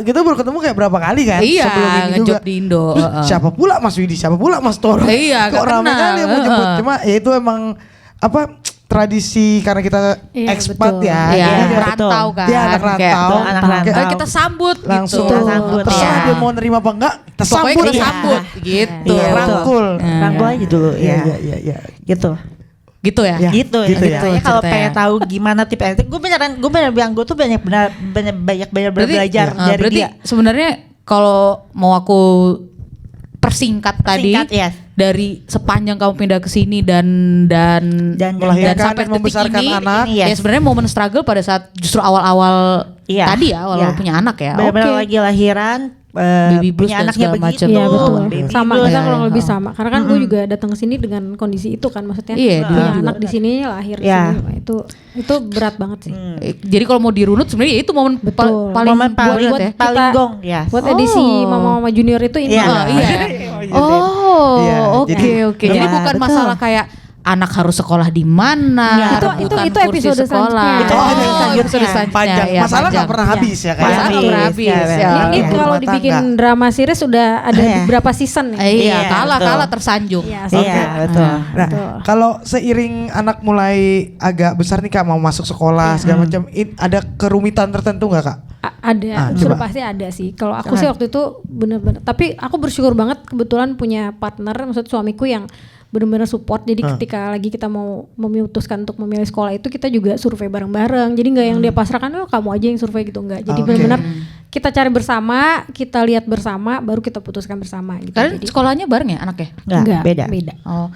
kita baru ketemu kayak berapa kali kan Iya, sebelum ini juga. ngejob di Indo. Terus siapa pula Mas Widi, siapa pula Mas Toro. Iya, kok gak rame kenal. kali yang mau jemput. Cuma ya itu emang apa tradisi karena kita Iya, ekspat betul. ya. Iya, Jadi merantau kan. Dia anak Kayak, rantau. anak Kayak rantau. kita sambut langsung gitu. Kita sambut, terserah ya. dia mau nerima apa enggak, kita Pokoknya sambut. kita Iya. sambut gitu. Iya, Rangkul. Rangkul aja dulu Iya, ya. iya. Gitu. Gitu ya. Iya. Gitu ya. ya. Kalau ceritanya. pengen tahu gimana tipe gue beneran bilang gue tuh banyak banyak belajar Berarti, dari berarti dia. sebenarnya kalau mau aku persingkat tadi Persingkat, yes. dari sepanjang kamu pindah ke sini dan Melahirkan sampai dan detik membesarkan ini, anak. Ini, yes. ya sebenarnya momen struggle pada saat justru awal-awal Iya. tadi ya, awal Iya. punya anak ya. Benar-benar Oke. lagi lahiran, Baby blues punya dan anaknya segala begitu. macam. Iya betul. baby Sama blues. kita Iya, kurang iya. lebih sama. Karena kan gue juga datang ke sini dengan kondisi itu kan, maksudnya Iya, punya dulu anak di sini, lahir di Iya. sini. Itu berat banget sih. Jadi kalau mau dirunut sebenarnya itu momen Betul. paling Momen paling buat ya. paling Kita- gong ya. Buat edisi Mama-Mama Junior itu ini. Iya. Oh, iya. Oh, Iya, oke jadi- oke. Jadi Iya, bukan betul. masalah kayak anak harus sekolah di mana, Iya. rebutan Itu kursi episode sekolah. selanjutnya. Itu episode selanjutnya. episode selanjutnya, Panjang. ya, Masalah panjang. nggak pernah habis ya kayak. Masalah nggak pernah habis, ya. Ini Ibu kalau rumah dibikin tangga. drama series sudah ada Iya. beberapa season ya. Iya, Iya, kalah betul. tersanjung. Iya, Iya, betul. Nah, Betul. kalau seiring anak mulai agak besar nih Kak, mau masuk sekolah segala macam, ada kerumitan tertentu nggak Kak? Ada, coba. sudah pasti ada sih. Kalau aku sih waktu itu bener-bener, tapi aku bersyukur banget kebetulan punya partner, maksud suamiku yang benar-benar support. Jadi ketika lagi kita mau memutuskan untuk memilih sekolah itu, kita juga survei bareng-bareng. Jadi nggak yang dia pasrahkan, oh kamu aja yang survei gitu, nggak. Jadi Oke. benar-benar kita cari bersama, kita lihat bersama, baru kita putuskan bersama gitu. Kalian Jadi sekolahnya bareng ya anaknya? Enggak, beda. Beda. Oh,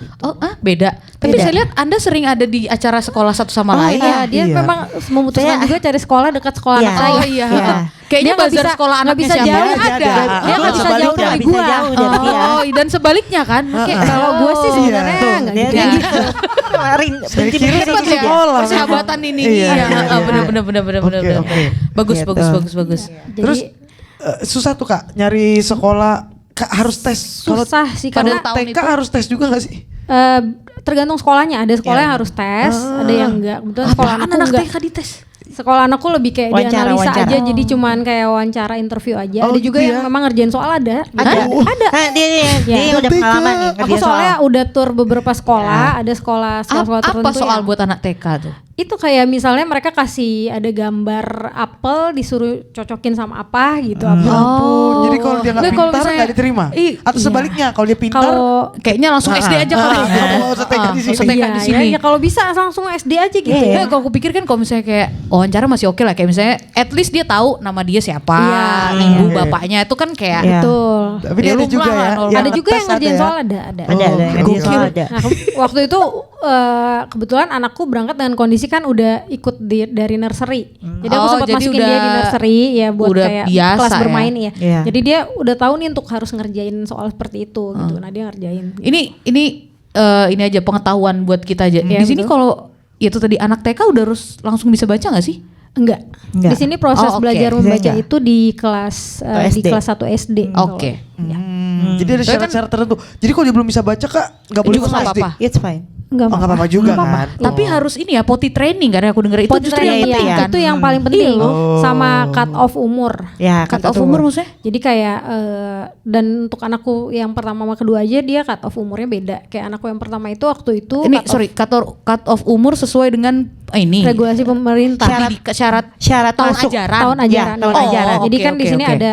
beda. Tapi Beda. saya lihat Anda sering ada di acara sekolah satu sama lain. Iya, dia Iya. memang memutuskan Saya- juga cari sekolah dekat sekolah Iya. anak saya. Oh iya. Iya. Kayaknya Dia nggak bazar bisa- sekolah nggak anaknya bisa siapa jauh, ada. ada. Dia nggak bisa Sebaliknya. jauh dari Nggak bisa gua. jauh dari dia. Oh, dan sebaliknya kan? Kayak Kalau gue sih sebenarnya Iya. nggak Dia gitu. kayak gitu. Saya kira Cepat satu ya, sekolah. persahabatan ini. Iya, Iya, iya, iya. bener. Oke, oke. Bagus, Gitu. bagus. Terus susah tuh Kak nyari sekolah, Kak harus tes. Kalau Susah sih pada karena tahun TK itu- harus tes juga gak sih? tergantung sekolahnya. Ada sekolah yang harus tes, ada yang enggak. Kebetulan sekolah Apaan anakku anak enggak. TK dites? Sekolah anakku lebih kayak Wawancara, dianalisa wawancara. aja, jadi cuman kayak wawancara interview aja. Oh, Ada juga gitu yang ya? memang ngerjain soal ada. Ada. Ada. Nah, dia Ya. udah TK. pengalaman nih. Aku ngerjain soalnya soal. udah tur beberapa sekolah, ada sekolah Apa tertentu soal yang buat anak TK tuh? itu kayak misalnya mereka kasih ada gambar apel disuruh cocokin sama apa gitu. Ya ampun. Jadi kalau dia nggak Nggak, kalau pintar misalnya- nggak diterima. Atau iya. sebaliknya kalau dia pintar. Kalau Kayaknya langsung SD aja kali. Kamu nggak usah TK di Nggak usah sini. TK iya, di sini. ya kalau bisa langsung SD aja gitu. Iya. Kalau aku pikir kan kalau misalnya kayak wawancara masih oke lah, kayak misalnya at least dia tahu nama dia siapa, Iya. ibu Iya. bapaknya itu kan kayak Iya. Betul. Tapi dia Ya, ada lumrah juga lah, ya. normal. yang Ada juga ngetes yang ngerjain ya? soal ada. Ada Oh, yang gokil. soal ada. Nah, waktu itu kebetulan anakku berangkat dengan kondisi kan udah ikut dari nursery. Jadi aku Oh, sempat jadi masukin udah- dia di nursery ya buat udah kayak biasa kelas ya. bermain ya. Iya. Jadi dia udah tahu nih untuk harus ngerjain soal seperti itu gitu. Nah, dia ngerjain. ini aja pengetahuan buat kita aja. Iya, Di sini betul. kalau itu tadi anak TK udah harus langsung bisa baca nggak sih? Enggak. Enggak. Di sini proses Oh, oke. belajar Di sini membaca enggak. itu di kelas di SD. kelas 1 SD. Oke. Jadi ada syarat-syarat tertentu. Jadi kalau dia belum bisa baca Kak, nggak boleh juga masuk nggak SD. apa-apa. It's fine. Enggak Oh, nggak apa-apa juga kan. Tapi harus ini ya potty training kan aku denger itu Potty justru yang training, penting iya, kan. itu yang paling penting Iya loh. sama cut off umur. Ya, Cut kata off tuh. umur maksudnya? Jadi kayak dan untuk anakku yang pertama sama kedua aja dia cut off umurnya beda. Kayak anakku yang pertama itu waktu itu Ini cut off umur sesuai dengan ini regulasi pemerintah. syarat tahun masuk. ajaran. Tahun Ya, ajaran. tahun Oh, ajaran. Jadi oke, kan di oke, sini oke. ada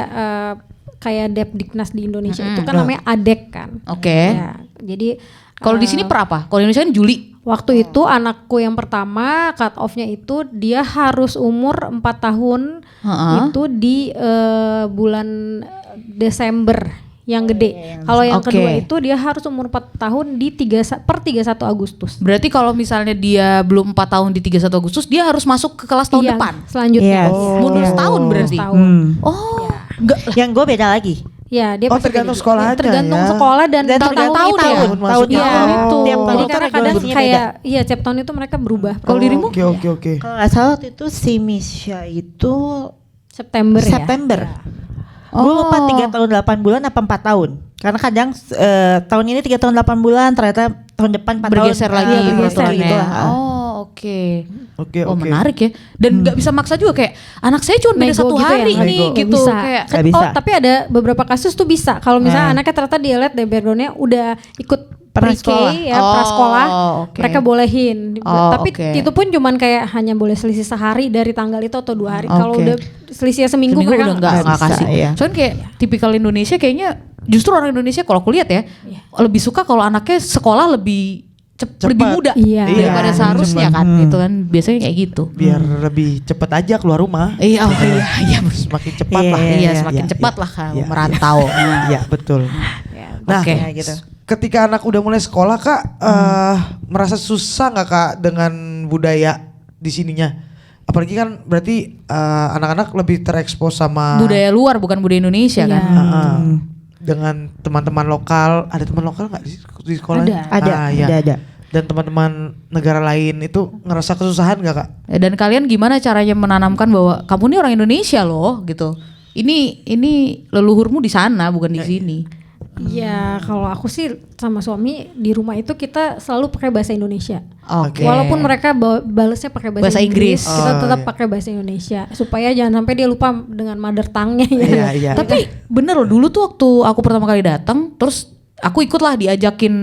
kayak Depdiknas di Indonesia itu kan namanya ADEK kan. Oke. Ya, jadi Kalau di sini per apa? Kalau di Indonesia kan Juli. waktu itu anakku yang pertama cut off-nya itu dia harus umur 4 tahun Heeh. itu di bulan Desember yang gede. Kalau yang Oke. kedua itu dia harus umur 4 tahun di 31 Agustus. Berarti kalau misalnya dia belum 4 tahun di 31 Agustus, dia harus masuk ke kelas tahun Iya, depan. Selanjutnya. Yes. Mundur setahun berarti. Setahun. Oh, enggak. Yang gue beda lagi. Ya, dia Oh, pasti tergantung beda. sekolahnya Tergantung ya. sekolah dan tergantung tahun ya. tahun masuknya. Iya, Oh. itu. Tiap tahun Jadi itu kadang-kadang regulasinya kayak iya tiap tahun itu mereka berubah. Kalau dirimu? Oke. Kalau nggak salah waktu itu si Misha itu September ya. September. Gue lupa 3 tahun 8 bulan apa 4 tahun. Karena kadang tahun ini 3 tahun 8 bulan, ternyata tahun depan 4 Bergeser tahun. lagi Iya, bergeser peraturannya. gitu lah. Oh, oke. Oke. Oh, menarik ya. Dan nggak bisa maksa juga kayak anak saya cuma beda Nego 1 gitu ya, hari nego. nih Nggak gitu bisa. kayak Nggak bisa. Oh, tapi ada beberapa kasus tuh bisa. Kalau misalnya anaknya ternyata dia lihat dari background-nya udah ikut pre-K Prasekolah. ya, prasekolah, oke. mereka bolehin. Oh, Tapi oke. itu pun cuman kayak hanya boleh selisih sehari dari tanggal itu atau 2 hari. Kalau Oke. udah selisih seminggu, seminggu mereka udah nggak nggak bisa, kasih. iya. Soalnya kayak tipikal Indonesia kayaknya justru orang Indonesia kalau aku lihat ya lebih suka kalau anaknya sekolah lebih lebih muda Iya. daripada Iya, seharusnya cepat. kan gitu kan biasanya kayak gitu. Biar lebih cepet aja keluar rumah. Iya, iya, Semakin cepat Iya, lah. iya, semakin cepat lah kalau merantau. Iya, betul. Nah, Oke. Ya, gitu. ketika anak udah mulai sekolah Kak, merasa susah nggak Kak dengan budaya di sininya? Apalagi kan berarti anak-anak lebih terekspos sama Budaya luar bukan budaya Indonesia kan. dengan teman-teman lokal. Ada teman lokal nggak di sekolah? Ada. Ada. Dan teman-teman negara lain itu ngerasa kesusahan nggak Kak? Dan kalian gimana caranya menanamkan bahwa kamu ini orang Indonesia loh gitu. Ini leluhurmu di sana bukan di sini. Ya kalau aku sih sama suami di rumah itu kita selalu pakai bahasa Indonesia. Oke. Walaupun mereka balesnya pakai bahasa Bahasa Inggris. kita tetap iya. pakai bahasa Indonesia supaya jangan sampai dia lupa dengan mother tongue-nya. Iya, iya. Tapi bener loh dulu tuh waktu aku pertama kali datang, terus aku ikutlah diajakin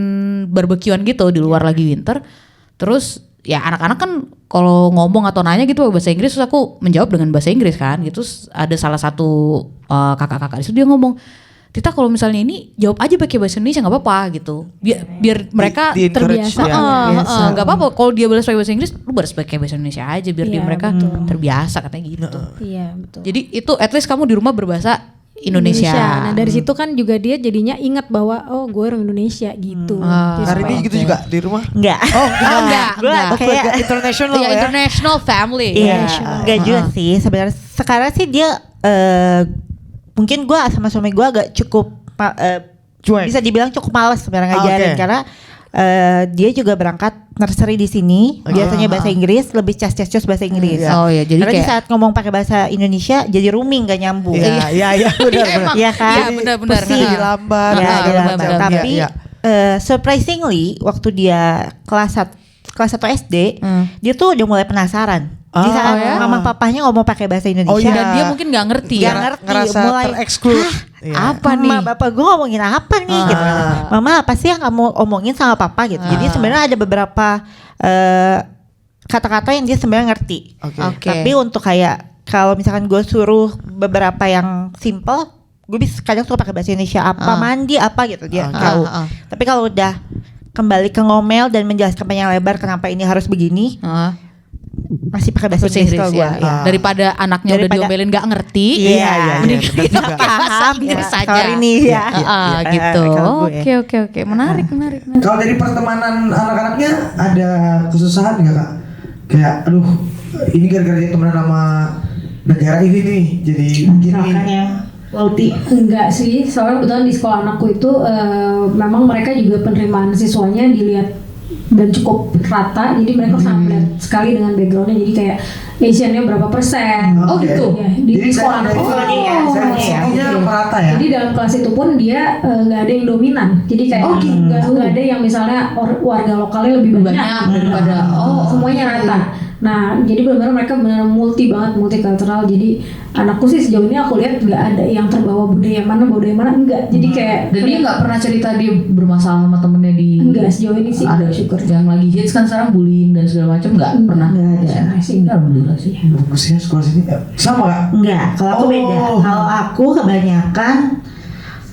barbekyuan gitu di luar lagi winter. Terus ya anak-anak kan kalau ngomong atau nanya gitu bahasa Inggris, terus aku menjawab dengan bahasa Inggris kan. Gitu terus ada salah satu kakak-kakak di situ dia ngomong, Tita kalau misalnya ini jawab aja pakai bahasa Indonesia nggak apa-apa gitu. Biar mereka di-encourage terbiasa. ya. nggak apa-apa kalau dia balas pakai bahasa Inggris, lu balas pakai bahasa Indonesia aja biar Iya, mereka betul. terbiasa katanya gitu. Iya betul. Jadi itu at least kamu di rumah berbahasa Indonesia. Nah dari situ kan juga dia jadinya ingat bahwa oh gue orang Indonesia gitu. Jadi Hari ini supaya- gitu juga di rumah? Enggak. enggak. Gue Oh, kayak international Ya, ya? international family. Iya, enggak juga sih sebenarnya. Sekarang sih dia mungkin gue sama suami gue agak cukup Cuek. bisa dibilang cukup malas sebenarnya Ah, ngajarin oke. karena dia juga berangkat nursery di sini. Biasanya bahasa Inggris, lebih cas-cas bahasa Inggris. Oh ya, jadi Karena di kayak saat ngomong pakai bahasa Indonesia jadi rooming gak nyambung. Iya, iya, benar, benar. Iya kan? Iya, benar-benar. Pusing, Nah. dilambat. Ya, benar, dia benar, lambat. benar. Tapi Iya, surprisingly waktu dia kelas 1 SD, dia tuh udah mulai penasaran. Di Ah, saat ya? mama papahnya ngomong pakai bahasa Indonesia. Oh, iya. dan dia mungkin nggak ngerti Nggak ya. ngerti, Ngerasa mulai, terexclude. Iya. Apa nih? Ma, bapak gue ngomongin apa nih gitu. Mama apa sih yang kamu omongin sama papa gitu. Jadi sebenarnya ada beberapa kata-kata yang dia sebenarnya ngerti. Oke. Tapi untuk kayak kalau misalkan gue suruh beberapa yang simple, gue bisa kadang suka pakai bahasa Indonesia apa mandi apa gitu dia tahu. Tapi kalau udah kembali ke ngomel dan menjelaskan panjang lebar kenapa ini harus begini, masih pakai bahasa Inggris kalau gue. Ya. Daripada anaknya udah diomelin nggak ngerti, mending kita pakai bahasa Inggris saja. Sorry nih ya. Gitu. Kalau gue. Oke. Menarik. Kalau dari pertemanan anak-anaknya ada kesusahan nggak kak? Kayak aduh ini gara-gara dia temenan sama negara ini nih jadi gini. Lauti. Enggak sih, soalnya kebetulan di sekolah anakku itu memang mereka juga penerimaan siswanya dilihat dan cukup rata, jadi mereka sangat melihat sekali dengan backgroundnya, jadi kayak Asiannya berapa persen. Oh gitu. Ya, di sekolah anakku. Semuanya merata ya. Jadi dalam kelas itu pun dia nggak ada yang dominan, jadi kayak nggak ada yang misalnya warga lokalnya lebih banyak daripada semuanya rata. Nah, jadi benar-benar mereka benar multikultural. Jadi anakku sih sejauh ini aku lihat nggak ada yang terbawa budaya mana enggak. Jadi kayak Dan dia nggak pernah cerita dia bermasalah sama temennya di. enggak sejauh ini sih. Ada syukur. Yang lagi hits kan sekarang bullying dan segala macam nggak pernah. Nggak ada sih. Alhamdulillah sih. Bagus ya sekolah sini. Sama kak? Enggak, kalau aku beda. Kalau aku kebanyakan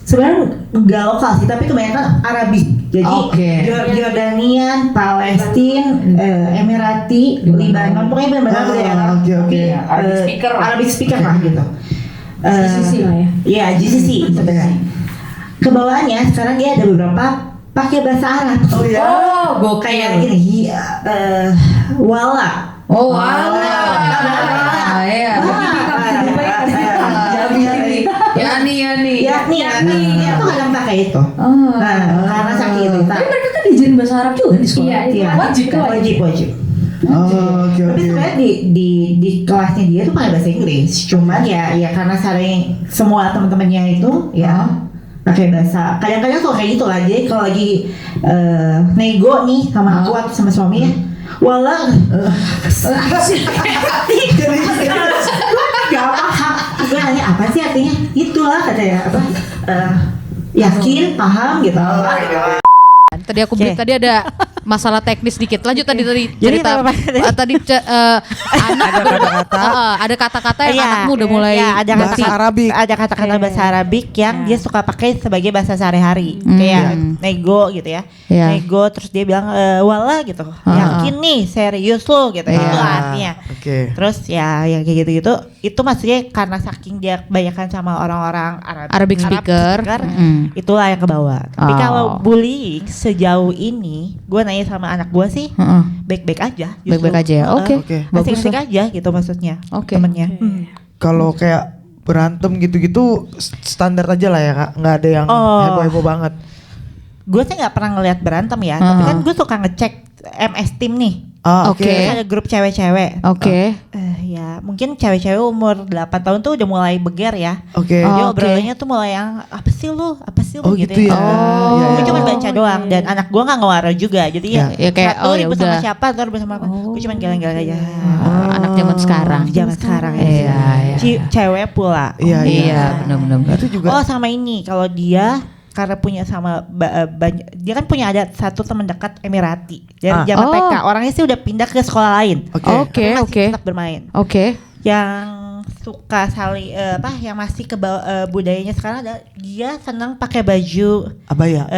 sebenarnya enggak lokal sih, tapi kebanyakan Arabik. Jadi Jordanian, Palestina, Emirati, Libanon, pokoknya benar-benar daerah. Arabic speaker lah gitu. GCC lah ya. Iya, GCC sebenarnya. Kebawaannya sekarang dia ada beberapa pakai bahasa Arab. Oh ya. Gue kayak gini, wala. Oh wala. Ya. Yani aku kadang pakai itu. Nah, karena sakit itu. Tapi mereka kan diajarin bahasa Arab juga di sekolah. Iya, wajib. Oke. Tapi sebenarnya di kelasnya dia tuh pakai bahasa Inggris. Cuman ya karena sering semua teman-temannya itu ya pakai bahasa. Kadang-kadang tuh kayak gitu lah. Jadi kalau lagi nego nih sama aku atau sama suami ya, wala. Gak paham. Gue nanya apa sih artinya? Itulah katanya apa? Yakin, paham gitu. Tadi aku bilang tadi ada masalah teknis dikit. Lanjut tadi cerita anak ada kata-kata yang anakmu udah mulai ada bahasa Arabik. Ada kata-kata bahasa Arabik yang dia suka pakai sebagai bahasa sehari-hari. Kayak nego gitu ya. Nego terus dia bilang wala gitu. Yakin nih, serius lo gitu. Itu artinya. Terus ya yang kayak gitu-gitu itu maksudnya karena saking dia kebanyakan sama orang-orang Arabic speaker. Itulah yang kebawa. Tapi kalau bullying sejauh ini gue nanya sama anak gue sih baik-baik aja. Baik-baik aja ya. Oke. Asik-asik aja gitu maksudnya. Temennya. Kalau kayak berantem gitu-gitu standar aja lah ya kak, nggak ada yang heboh-heboh banget. Gue sih nggak pernah ngeliat berantem ya, tapi kan gue suka ngecek MS Team nih. Oke. Ada grup cewek-cewek. Ya mungkin cewek-cewek umur 8 tahun tuh udah mulai beger ya. Dia obrolannya tuh mulai yang apa sih lu gitu ya. Gue cuma baca doang dan anak gue nggak ngewarna juga, jadi ya kayak satu ribut sama siapa, atau ribut sama apa. Gue cuma geleng-geleng aja. Anak zaman sekarang. Ya. Cewek pula. Iya, benar-benar. Itu juga. Sama ini kalau dia karena punya sama dia kan punya ada satu teman dekat Emirati dari zaman TK. Orangnya sih udah pindah ke sekolah lain. Oke. Tetap bermain. Yang suka yang masih ke budayanya sekarang adalah dia senang pakai baju abaya.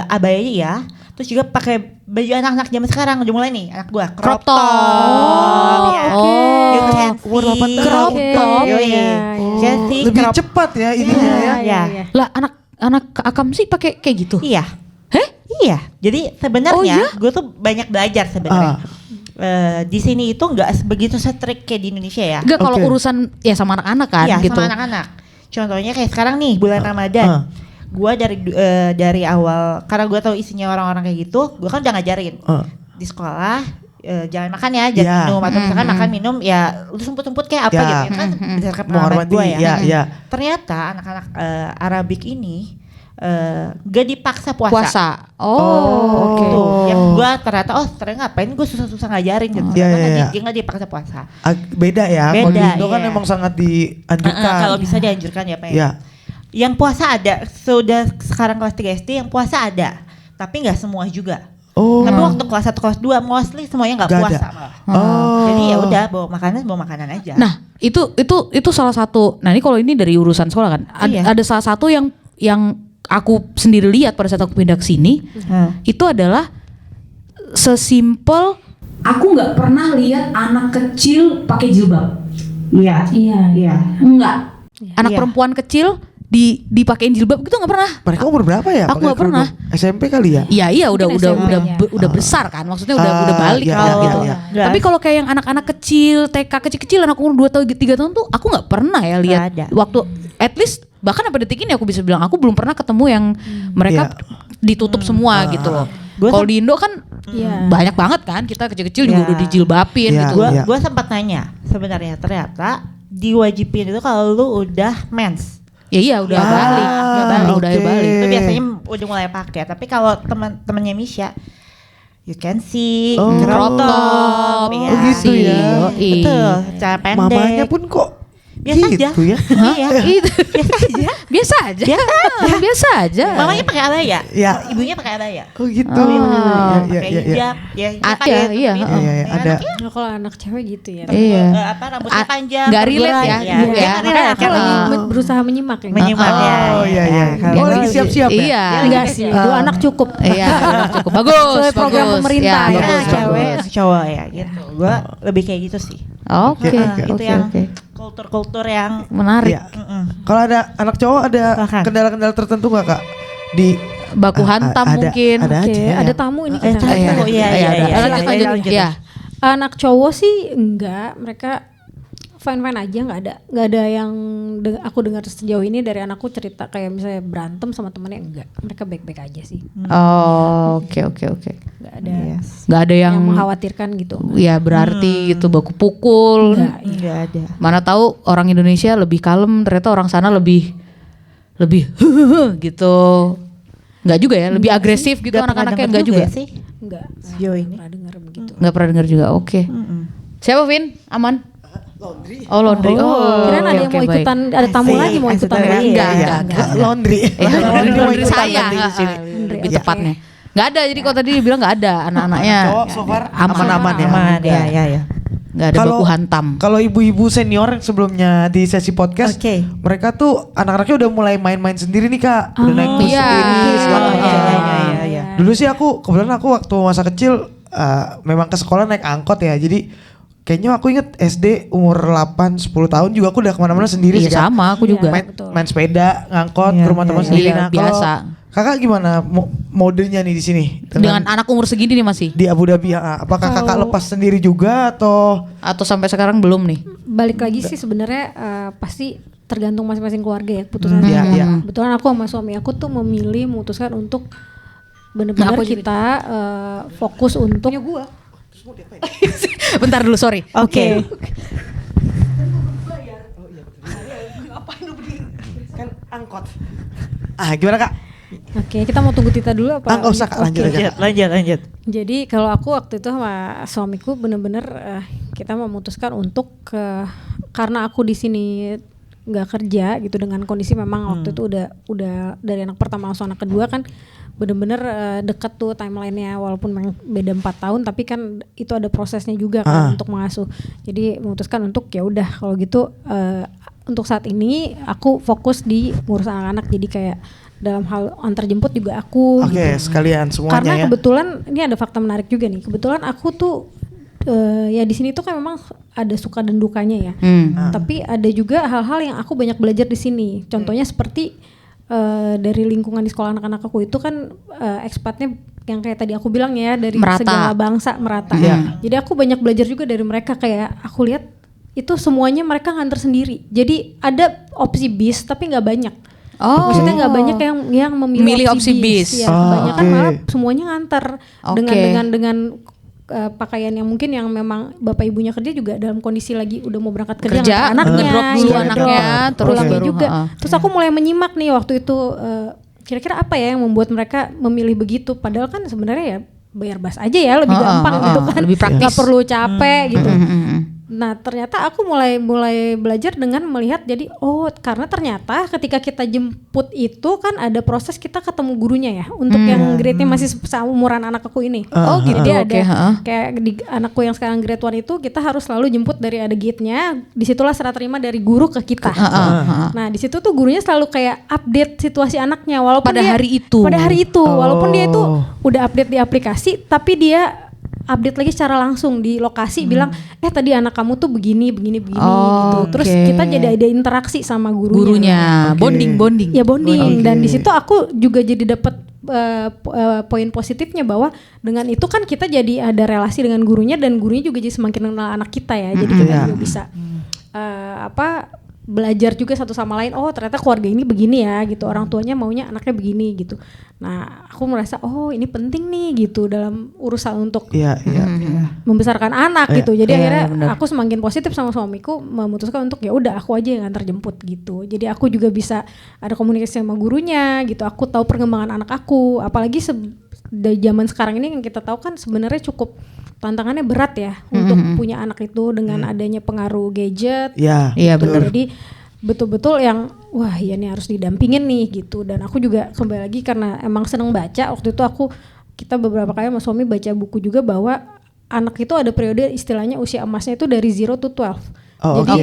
Abaya ya. Terus juga pakai baju anak-anak zaman sekarang udah mulai nih anak gua Crop top. Crop top. Lebih cepat ya ininya ya. Lah anak Akam sih pakai kayak gitu. Iya. Iya. Jadi sebenarnya gue tuh banyak belajar sebenarnya. Di sini itu nggak begitu strict kayak di Indonesia ya. Enggak kalau urusan ya sama anak-anak kan gitu. Sama anak-anak. Contohnya kayak sekarang nih bulan Ramadan. Gue dari awal karena gue tahu isinya orang-orang kayak gitu, gue kan udah ngajarin di sekolah. Jangan makan ya, jangan minum atau misalkan makan minum ya lu semput-semput kayak apa gitu kan berdasarkan pengalaman gue ya. Ternyata anak-anak Arabik ini gak dipaksa puasa. Gitu. Yang gue ternyata ngapain gue susah-susah ngajarin gitu. Dia gak dipaksa puasa. Beda ya. Kalau di Indo kan emang sangat dianjurkan. Kalau bisa dianjurkan ya Pak. Yang puasa ada, sudah sekarang kelas 3 SD yang puasa ada, tapi nggak semua juga. Oh. Tapi waktu kelas 1 kelas 2 mostly semuanya nggak Nggak puasa ada. malah. Oh. Jadi ya udah bawa makanan aja. Nah, itu salah satu. Nah, ini kalau ini dari urusan sekolah kan. Iya. Ada salah satu yang aku sendiri lihat pada saat aku pindah ke sini, itu adalah sesimpel aku nggak pernah lihat anak kecil pakai jilbab. Iya. Enggak. Anak Iya. perempuan kecil dipakein jilbab gitu nggak pernah. Mereka umur berapa ya? Aku pakai nggak pernah. kerudung? SMP kali ya? Iya udah Mungkin udah SMP, udah ya. udah besar kan, maksudnya udah balik iya, kan iya, gitu. iya. Tapi kalau kayak yang anak-anak kecil, TK kecil-kecil, anak umur 2 tahun 3 tahun tuh aku nggak pernah ya lihat. Nggak ada. Waktu at least bahkan sampai detik ini aku bisa bilang aku belum pernah ketemu yang mereka ditutup semua gitu loh. Gua Kalau di Indo kan Iya. banyak banget kan, kita kecil-kecil juga Iya. udah dijilbapin Iya. gitu. Iya. Gue sempat nanya sebenarnya ternyata diwajibin itu kalau lu udah mens. Ya iya udah balik, udah oke. balik. Itu biasanya udah mulai pakai. Tapi kalau teman-temannya Misha, you can see crop top, Oh, gitu ya. Yoi. Betul, cara pendek. Mamanya pun kok biasa aja. gitu ya? Iya. Itu Biasa aja. biasa aja. Biasa aja. Mamanya pakai abaya, Ya. ibunya pakai abaya. Oh gitu. Pakai Iya. hijab, ya. Iya, iya, Iya, ada. Nah, kalau anak cewek gitu ya. Iya. Rambutnya panjang. Nggak relate bergerai, ya, iya. ibu ya. Nggak Makanya relate, aku kan? lagi berusaha menyimak ya. Menyimak ya. Oh iya iya. Kalau Oh lagi gitu. siap-siap ya? Iya. Enggak sih, 2 anak cukup. Iya, cukup bagus. Sesuai program bagus. pemerintah Ya, ya. bagus, Cewek, bagus. cowok ya gitu. Gue lebih kayak gitu sih. Oke, Itu oke, yang oke. kultur-kultur yang Menarik. Iya. Kalau ada anak cowok ada Silakan. kendala-kendala tertentu nggak kak? Di Baku hantam ada- mungkin. ada Oke, aja ya. ada tamu ini kita. tamu. Iya, iya, iya, Lanjut, iya, lanjut. iya. Iya. Anak cowok sih enggak, mereka fine aja, nggak ada yang aku dengar sejauh ini dari anakku cerita kayak misalnya berantem sama temennya, enggak, mereka baik-baik aja sih, Oh, oke. nggak ada Nggak ada yang yang mengkhawatirkan gitu. ya berarti gitu baku pukul. Enggak ada. Mana tahu orang Indonesia lebih kalem, ternyata orang sana lebih gitu. Enggak juga ya, lebih agresif gitu anak-anaknya, enggak juga. sih. Enggak, Sejauh ini. pernah dengar begitu. Enggak pernah dengar juga. Oke. Siapa Vin? Aman? laundry. Oh, laundry. Oh, Kirain ada yang mau ikutan, ada tamu Asik, lagi mau asik ikutan banget. lagi. Enggak, Iya, enggak. laundry. Laundry saya di sini. lebih Iya. tepatnya. Enggak ada, jadi kalau tadi dibilang enggak ada anak-anaknya. Cowok so far aman-aman ya. Aman, ya. Enggak ada baku hantam. Kalau ibu-ibu senior yang sebelumnya di sesi podcast, Oke. mereka tuh anak-anaknya udah mulai main-main sendiri nih kak, udah naik bus iya. sendiri segala Iya, macam. iya. Dulu sih kebetulan aku waktu masa kecil memang ke sekolah naik angkot ya, jadi kayaknya aku inget SD umur 8-10 tahun juga aku udah kemana-mana sendiri Iya sih Kak. sama, aku juga. Main, betul. main sepeda, ngangkot Iya, ke rumah iya, teman iya. sendiri. Iya, Nah, kalau biasa. kakak gimana modenya nih di sini? Dengan anak umur segini nih masih? di Abu Dhabi, apakah kakak Kalau- lepas sendiri juga Atau sampai sekarang belum nih? Balik lagi sih sebenarnya pasti tergantung masing-masing keluarga ya keputusan. Iya, iya. Kebetulan aku sama suami aku tuh memilih memutuskan untuk benar-benar Aku kita fokus untuk Bentar dulu, sorry. Oke. kan angkot. Gimana kak? Oke, kita mau tunggu Tita dulu apa? Nggak usah, Kak, lanjut Oke. aja. Lanjut. Jadi kalau aku waktu itu sama suamiku bener-bener kita memutuskan untuk karena aku di sini nggak kerja gitu dengan kondisi memang waktu itu udah dari anak pertama langsung anak kedua kan bener-bener dekat tuh timelinenya walaupun memang beda 4 tahun tapi kan itu ada prosesnya juga kan untuk mengasuh. Jadi memutuskan untuk ya udah kalau gitu untuk saat ini aku fokus di ngurus anak-anak jadi kayak dalam hal antar jemput juga aku Oke, gitu. sekalian semuanya Karena ya. kebetulan ini ada fakta menarik juga nih. Kebetulan aku tuh ya di sini tuh kan memang ada suka dan dukanya ya. Tapi ada juga hal-hal yang aku banyak belajar di sini. Contohnya seperti dari lingkungan di sekolah anak-anak aku itu kan ekspatnya yang kayak tadi aku bilang ya dari Merata. segala bangsa merata. Iya. Jadi aku banyak belajar juga dari mereka kayak aku lihat itu semuanya mereka nganter sendiri. Jadi ada opsi bis tapi nggak banyak. Oh. Maksudnya nggak banyak yang memilih Milih opsi bis. Ya, kebanyakan oke. malah semuanya nganter Oke. dengan pakaian yang mungkin yang memang bapak ibunya kerja juga dalam kondisi lagi udah mau berangkat kerja, Kerja, nganter anaknya, ngedrop dulu iya, anaknya, ngedrop. terus Pulangnya baru, juga. heeh. Terus aku mulai menyimak nih waktu itu kira-kira apa ya yang membuat mereka memilih begitu? Padahal kan sebenarnya ya bayar bus aja ya lebih gampang gitu kan, lebih praktis. nggak perlu capek gitu. Nah ternyata aku mulai belajar dengan melihat jadi karena ternyata ketika kita jemput itu kan ada proses kita ketemu gurunya ya untuk yang grade-nya masih seumuran anak aku ini. Gitu. Jadi Oke, ada kayak di anakku yang sekarang grade 1 itu kita harus selalu jemput dari ada gate-nya. Disitulah serah terima dari guru ke kita. Nah di situ tuh gurunya selalu kayak update situasi anaknya walaupun Pada hari itu. walaupun dia itu udah update di aplikasi tapi dia update lagi secara langsung di lokasi bilang tadi anak kamu tuh begini gitu. Terus kita jadi ada interaksi sama gurunya. Bonding. Ya bonding. Dan di situ aku juga jadi dapat poin positifnya bahwa dengan itu kan kita jadi ada relasi dengan gurunya dan gurunya juga jadi semakin kenal anak kita ya. Jadi kita juga bisa belajar juga satu sama lain. Ternyata keluarga ini begini ya gitu, orang tuanya maunya anaknya begini gitu. Nah aku merasa ini penting nih gitu dalam urusan untuk membesarkan anak gitu. Jadi akhirnya aku semakin positif sama suamiku memutuskan untuk ya udah aku aja yang antar jemput gitu. Jadi aku juga bisa ada komunikasi sama gurunya gitu. Aku tahu perkembangan anak aku. Apalagi dari zaman sekarang ini yang kita tahu kan sebenarnya cukup tantangannya berat ya untuk punya anak itu dengan adanya pengaruh gadget. Iya benar. Jadi betul-betul yang iya nih harus didampingin nih gitu. Dan aku juga kembali lagi karena emang seneng baca. Waktu itu kita beberapa kali sama suami baca buku juga bahwa anak itu ada periode istilahnya usia emasnya itu dari 0 to 12. Jadi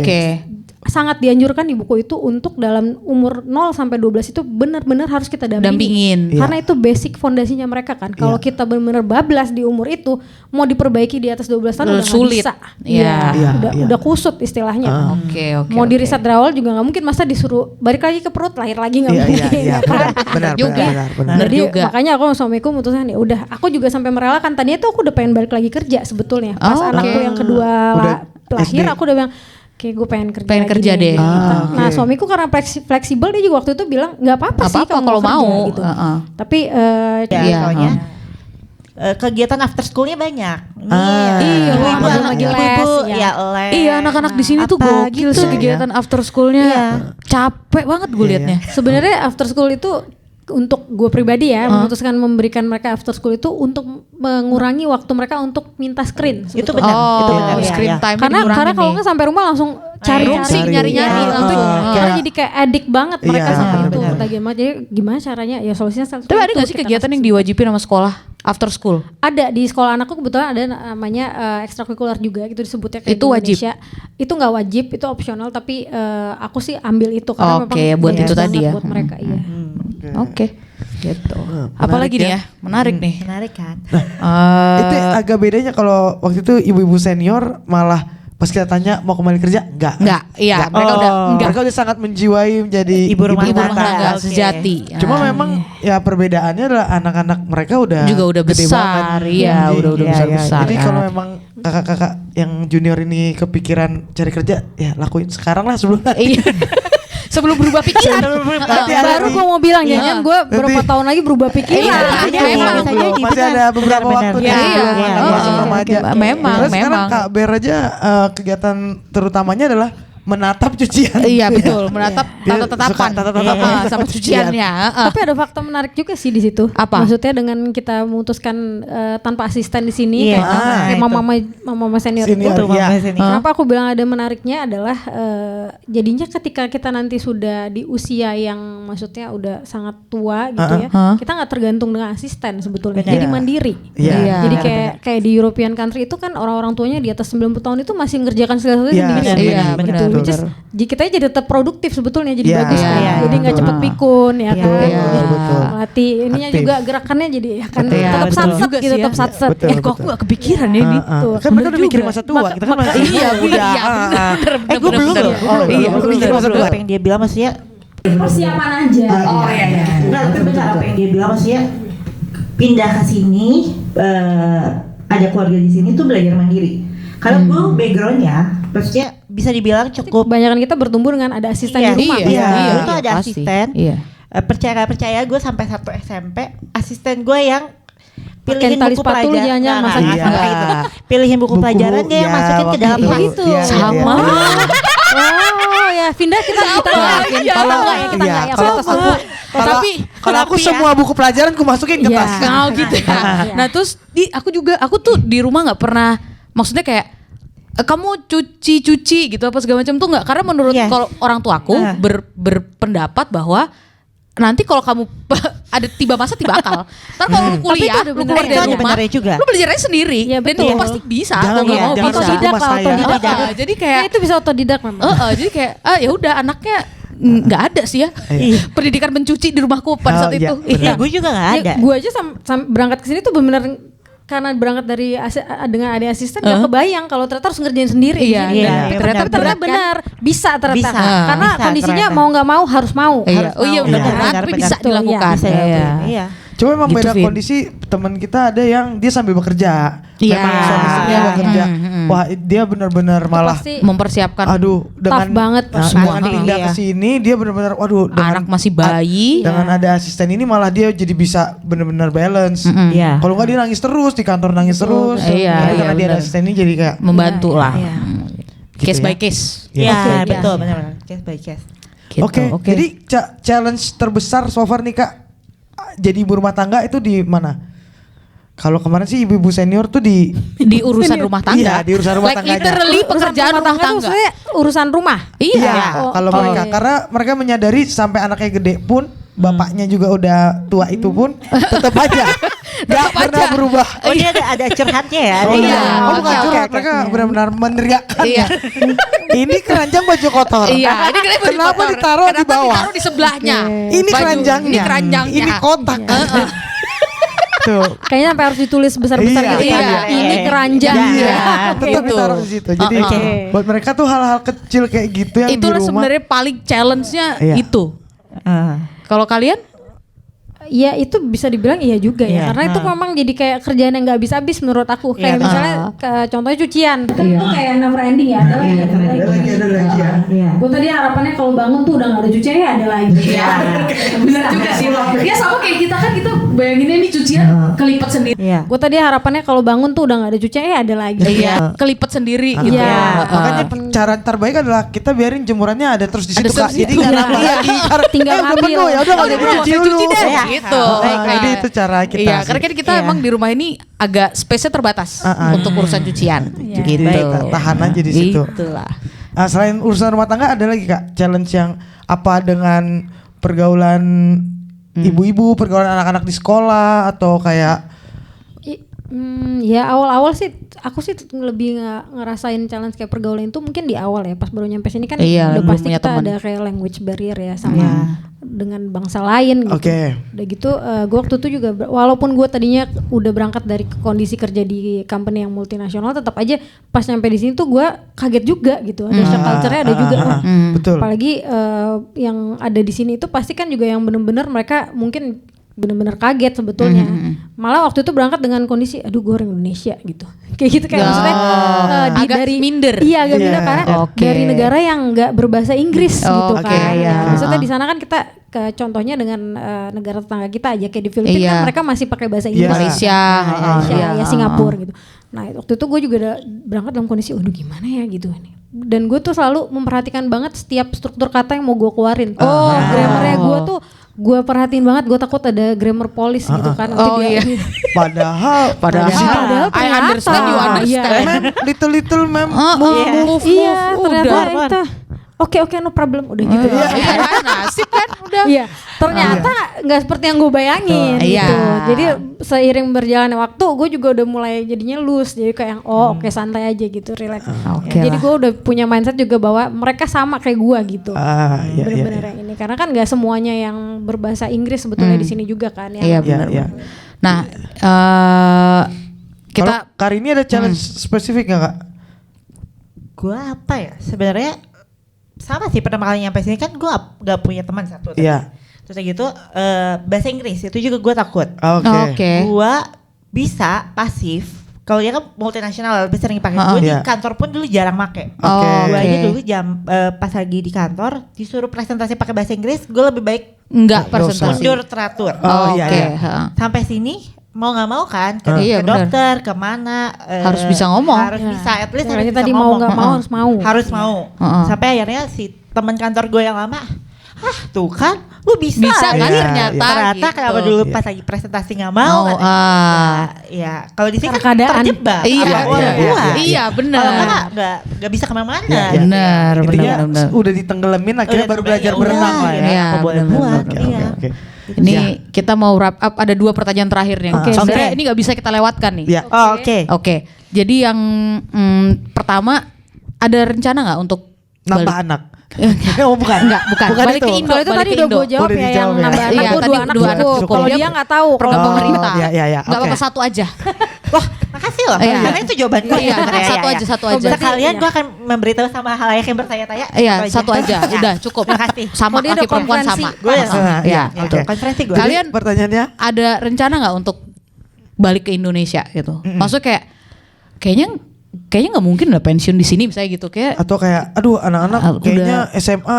sangat dianjurkan di buku itu untuk dalam umur 0 sampai 12 itu benar-benar harus kita dampingin. Karena itu basic fondasinya mereka kan. Kalau kita benar-benar bablas di umur itu mau diperbaiki di atas 12 tahun udah sulit. Gak bisa. Udah kusut istilahnya. Mau di riset dari awal juga gak mungkin, masa disuruh balik lagi ke perut lahir lagi gak mungkin. Benar juga. Jadi juga. makanya aku sama suamiku memutuskan ya udah aku juga sampai merelakan. Tadinya tuh aku udah pengen balik lagi kerja sebetulnya. Pas anakku yang kedua lahir aku udah bilang kayak gue pengen kerja deh. Nah suamiku karena fleksibel dia juga waktu itu bilang nggak apa-apa sih kalau mau gitu. Tapi soalnya kegiatan after schoolnya banyak. Lagi les. Iya anak-anak di sini tuh gokil sih kegiatan after schoolnya. Capek banget gue liatnya. Sebenarnya after school itu untuk gue pribadi ya memutuskan memberikan mereka after school itu untuk mengurangi waktu mereka untuk minta screen. Itu benar. Itu benar. Screen time karena kalau nggak sampai rumah langsung nyari-nyari. Karena jadi kayak addict banget mereka sama itu. Jadi gimana caranya? Ya solusinya. Tapi ada nggak sih kegiatan yang diwajibin sama sekolah after school? Ada di sekolah anakku kebetulan ada namanya ekstrakurikuler juga gitu disebutnya kayak itu wajib. Indonesia. Itu nggak wajib, itu opsional tapi aku sih ambil itu karena memang buat itu tadi ya. Buat mereka Oke. Gitu. Apalagi nih ya, menarik nih. Menarik kan. Itu agak bedanya kalau waktu itu ibu-ibu senior malah pas kita tanya mau kembali kerja enggak. Iya, mereka udah sangat menjiwai menjadi ibu rumah tangga sejati. Cuma memang ya perbedaannya adalah anak-anak mereka udah gede besar. Iya, udah besar. Jadi kalau memang kakak-kakak yang junior ini kepikiran cari kerja ya lakuin sekarang lah sebelum sebelum berubah pikiran. Baru gue mau bilang jangan gue berapa tahun lagi berubah pikiran. Masih ada beberapa waktu Memang. Sekarang Kak Ber aja kegiatan terutamanya adalah menatap cucian. Iya betul, menatap tatapan sama cuciannya. Tapi ada fakta menarik juga sih di situ. Apa? Maksudnya dengan kita memutuskan tanpa asisten di sini kayak mama senior itu. Kenapa aku bilang ada menariknya adalah jadinya ketika kita nanti sudah di usia yang maksudnya udah sangat tua gitu ya, kita nggak tergantung dengan asisten sebetulnya. Jadi mandiri. Jadi kayak di European country itu kan orang-orang tuanya di atas 90 tahun itu masih mengerjakan segala sesuatu sendiri. Gitu. Which is kita jadi tetap produktif sebetulnya jadi bagus kan. Jadi nggak cepet pikun ya kan. Melatih ininya juga gerakannya jadi akan tetap satset gitu, tetap satset. Kok aku gak kepikiran ya ini. Kan mereka udah mikirin masa tua, kita kan masih muda. Gue belum. Gue mikir masa tua. Apa yang dia bilang maksudnya persiapan aja. Nah itu benar apa yang dia bilang maksudnya pindah ke sini ada keluarga di sini tuh belajar mandiri. Kalau gue backgroundnya maksudnya bisa dibilang cukup. Kebanyakan kita bertumbuh dengan ada asisten di rumah. Itu ada asisten. Percaya gue sampai 1 SMP asisten gue yang pilihin buku pelajaran. Pilihin buku pelajaran dia yang masukin ke dalam tas itu. Sama. Oh ya, pindah kita kalau enggak ya kita enggak ya. Tapi kalau aku semua buku pelajaran aku masukin ke tas. Gitu ya. Nah terus aku tuh di rumah nggak pernah, maksudnya kayak kamu cuci gitu apa segala macam tuh nggak, karena menurut kalau orang tuaku berpendapat bahwa nanti kalau kamu ada tiba masa tiba akal. Ntar kalau lu kuliah, lu keluar dari rumah, lu belajarnya sendiri. Ya, dan itu pasti bisa. Mau nggak mau bisa. Otodidak. Jadi kayak itu bisa otodidak memang. Jadi kayak ya udah anaknya nggak ada sih ya pendidikan mencuci di rumahku pada saat itu. Iya, gue juga nggak ada. Gue aja berangkat ke sini tuh benar-benar karena berangkat dari dengan adik asisten gak kebayang kalau ternyata harus ngerjain sendiri. Ternyata benar bisa ternyata. Karena kondisinya mau nggak mau harus mau. Benar tapi bisa dilakukan. Iya. Cuma emang Gitu, beda Vin. kondisi. Teman kita ada yang dia sambil bekerja, Iya. memang suami istrinya bekerja. Wah dia benar-benar malah mempersiapkan. aduh dengan tough banget semua pindah ke sini dia benar-benar waduh anak masih bayi. Dengan ada asisten ini malah dia jadi bisa benar-benar balance. Kalau nggak dia nangis terus di kantor nangis terus. Jadi karena dia ada asisten ini jadi kayak membantu lah. Case Gitu by ya. case. Iya, betul benar. Case by case. Gitu. Oke. Jadi challenge terbesar so far nih Kak, jadi ibu rumah tangga itu di mana? Kalau kemarin sih ibu-ibu senior tuh di urusan rumah tangga. Iya, di urusan rumah tangga. Literally pekerjaan rumah tangga. Urusan rumah. Iya. Kalau mereka karena mereka menyadari sampai anaknya gede pun bapaknya juga udah tua itu pun tetap aja nggak pernah berubah. Oh ini ada curhatnya ya? Bukan curhat, mereka benar-benar meneriakkan. Iya. Ini keranjang baju kotor. Iya. Ini kenapa ditaruh di bawah? Ditaruh di sebelahnya. Ini keranjangnya. Ini keranjangnya. Ini kotak. Tuh. Kayaknya sampai harus ditulis besar-besar gitu kan. Ini keranjang. Tetap ditaruh di situ. Jadi buat mereka tuh hal-hal kecil kayak gitu yang itu di rumah. sebenarnya paling challenge-nya itu. Kalau kalian? Ya itu bisa dibilang iya juga ya, karena itu memang jadi kayak kerjaan yang nggak habis-habis menurut aku. Kayak misalnya contohnya cucian, kan itu kayak never ending ya. Ada lagi ya. Gue tadi harapannya kalau bangun tuh udah nggak ada cucian ya ada lagi. Iya. Benar juga sih. Ya sama kayak kita kan kita bayanginnya ini cucian kelipat sendiri. Gue tadi harapannya kalau bangun tuh udah nggak ada cucian ya ada lagi. Iya. Kelipet sendiri gitu. Makanya cara terbaik adalah kita biarin jemurannya ada terus di situ Kak. Jadi nggak nambah lagi. Tinggal udah penuh ya udah nggak jadi cuci dulu. Gitu. Jadi itu cara kita. Iya, karena kan kita emang di rumah ini agak space-nya terbatas untuk urusan cucian. Gitu. Baik, tahan aja di situ. Itulah. Nah, selain urusan rumah tangga ada lagi Kak challenge yang apa dengan pergaulan ibu-ibu, pergaulan anak-anak di sekolah atau kayak Ya awal-awal sih aku sih lebih ngerasain challenge kayak pergaulan itu mungkin di awal ya, pas baru nyampe sini kan udah pasti kita ada kayak language barrier ya sama dengan bangsa lain gitu. Udah gitu gue waktu itu juga walaupun gue tadinya udah berangkat dari kondisi kerja di company yang multinasional, tetap aja pas nyampe di sini tuh gue kaget juga gitu. Ada shock culture-nya ada juga. Betul. Apalagi yang ada di sini itu pasti kan juga yang benar-benar mereka mungkin benar-benar kaget sebetulnya. Malah waktu itu berangkat dengan kondisi aduh gue orang Indonesia gitu. Kayak gitu kayak maksudnya agak minder. Iya agak minder karena dari negara yang enggak berbahasa Inggris gitu kan. Maksudnya di sana kan kita contohnya dengan negara tetangga kita aja kayak di Filipina kan mereka masih pakai bahasa Inggris. Malaysia, ya Singapura gitu. Nah waktu itu gue juga udah berangkat dalam kondisi waduh gimana ya gitu nih. Dan gue tuh selalu memperhatikan banget setiap struktur kata yang mau gue keluarin. Grammarnya gue tuh gue perhatiin banget, gue takut ada grammar police gitu kan. Padahal I understand, you understand. Ma'am, little ma'am, move. Iya, ternyata itu. Oke, no problem, udah gitu. Nasib kan udah. Iya, ternyata nggak seperti yang gue bayangin gitu. Jadi seiring berjalannya waktu, gue juga udah mulai jadinya loose. Jadi kayak oke santai aja gitu, relax. Jadi gue udah punya mindset juga bahwa mereka sama kayak gue gitu. Bener-bener yang ini. Karena kan nggak semuanya yang berbahasa Inggris sebetulnya di sini juga kan. Iya benar. Nah, kita kali ini ada challenge spesifik nggak Kak? Gue apa ya? Sebenarnya sama sih, pertama kali nyampe sini kan gue gak punya teman satu. Terus kayak gitu bahasa Inggris itu juga gue takut. Gue bisa pasif. Kalau dia kan multinasional lebih sering pakai. Gue di kantor pun dulu jarang make. Gue aja dulu pas lagi di kantor disuruh presentasi pakai bahasa Inggris, gue lebih baik enggak presentasi. mundur teratur. Sampai sini mau nggak mau kan ke dokter kemana harus bisa ngomong, harus bisa at least harus bisa tadi ngomong. mau nggak mau harus mau Sampai akhirnya si teman kantor gue yang lama tuh kan lu bisa Bisa kan ya. ternyata Ternyata gitu. kenapa dulu pas lagi presentasi nggak mau Oh, kan? Ya kalau di sini kan Keadaan. terjebak. Iya, sama orang iya, tua. iya, benar. Kalau nggak bisa kemana-mana. Iya, gitu. Benar, Intinya benar. udah ditenggelamin akhirnya Udah baru belajar ya berenang udah, lah ya. gitu. Iya, Apa boleh benar, buat? Oke, Iya. oke. Ini kita mau wrap up, ada 2 pertanyaan terakhir nih. Oke, Sebenarnya siap. ini nggak bisa kita lewatkan nih. Iya. Oh, oke. Oke, jadi yang pertama, ada rencana nggak untuk Nambah balik? anak. Oh bukan. Bukan. Balik ke Indo. Kalau itu balik tadi ke udah Indo. gue jawab Udah ya, yang dijawab ya. nambah anak Iya, gue tadi 2 anak dua anak cukup. cukup. Kalau Dia dia nggak tahu. program Oh, pemerintah. iya, Nggak oke. apa-apa, 1 aja. Wah, makasih loh. Iya. Karena itu jawaban gue. Iya, sebenarnya, satu ya, aja, ya. satu aja. Sekalian Iya. gue akan memberitahu sama halayak yang bertanya-tanya. Iya, 1 aja. Ya. Udah cukup. Terima kasih. Sama Oh, dia laki udah perempuan konferensi. sama. Gue ya. Sama. Iya. Oke. Konferensi gue. Jadi Kalian pertanyaannya ada rencana nggak untuk balik ke Indonesia gitu? Maksudnya kayaknya nggak mungkin lah pensiun di sini misalnya gitu, kayak atau kayak aduh anak-anak Udah. kayaknya SMA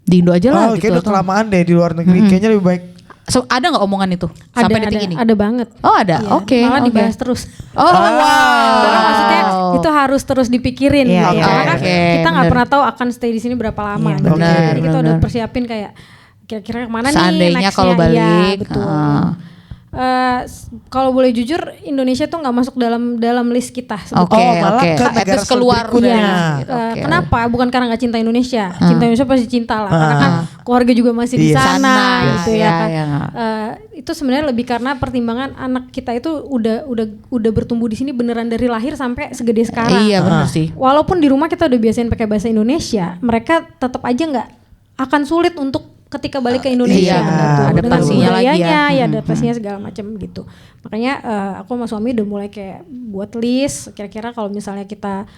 di Indo aja lah gitu. kayaknya udah kelamaan deh di luar negeri. Kayaknya lebih baik. Ada nggak omongan itu sampai detik ini? Ada banget. Oh ada, Iya, oke. Malah oke. dibahas terus. Oh wow. Karena maksudnya itu harus terus dipikirin. Iya, gitu. iya, Karena kan oke, kita nggak bener. pernah tahu akan stay di sini berapa lama. Iya, gitu. bener, Jadi kita udah bener. persiapin kayak kira-kira kemana nih Seandainya nextnya. kalau balik, Iya, betul. ah. Kalau boleh jujur, Indonesia tuh nggak masuk dalam list kita. Oke, Oh, malah oke. ke At negara least keluar berikutnya. udah. Iya. Gitu, oke. Kenapa? Bukan karena nggak cinta Indonesia. Cinta Indonesia pasti cinta lah. Karena kan keluarga juga masih di Iya. sana, Sana, gitu iya, ya kan. iya. Itu sebenarnya lebih karena pertimbangan anak kita itu udah bertumbuh di sini beneran dari lahir sampai segede sekarang. Iya benar sih. Walaupun di rumah kita udah biasain pakai bahasa Indonesia, mereka tetap aja nggak akan sulit untuk ketika balik ke Indonesia. Iya, benar. gitu. Adaptasinya Dengan lagi ya. budayanya, ya adaptasinya segala macam gitu. Makanya aku sama suami udah mulai kayak buat list kira-kira kalau misalnya kita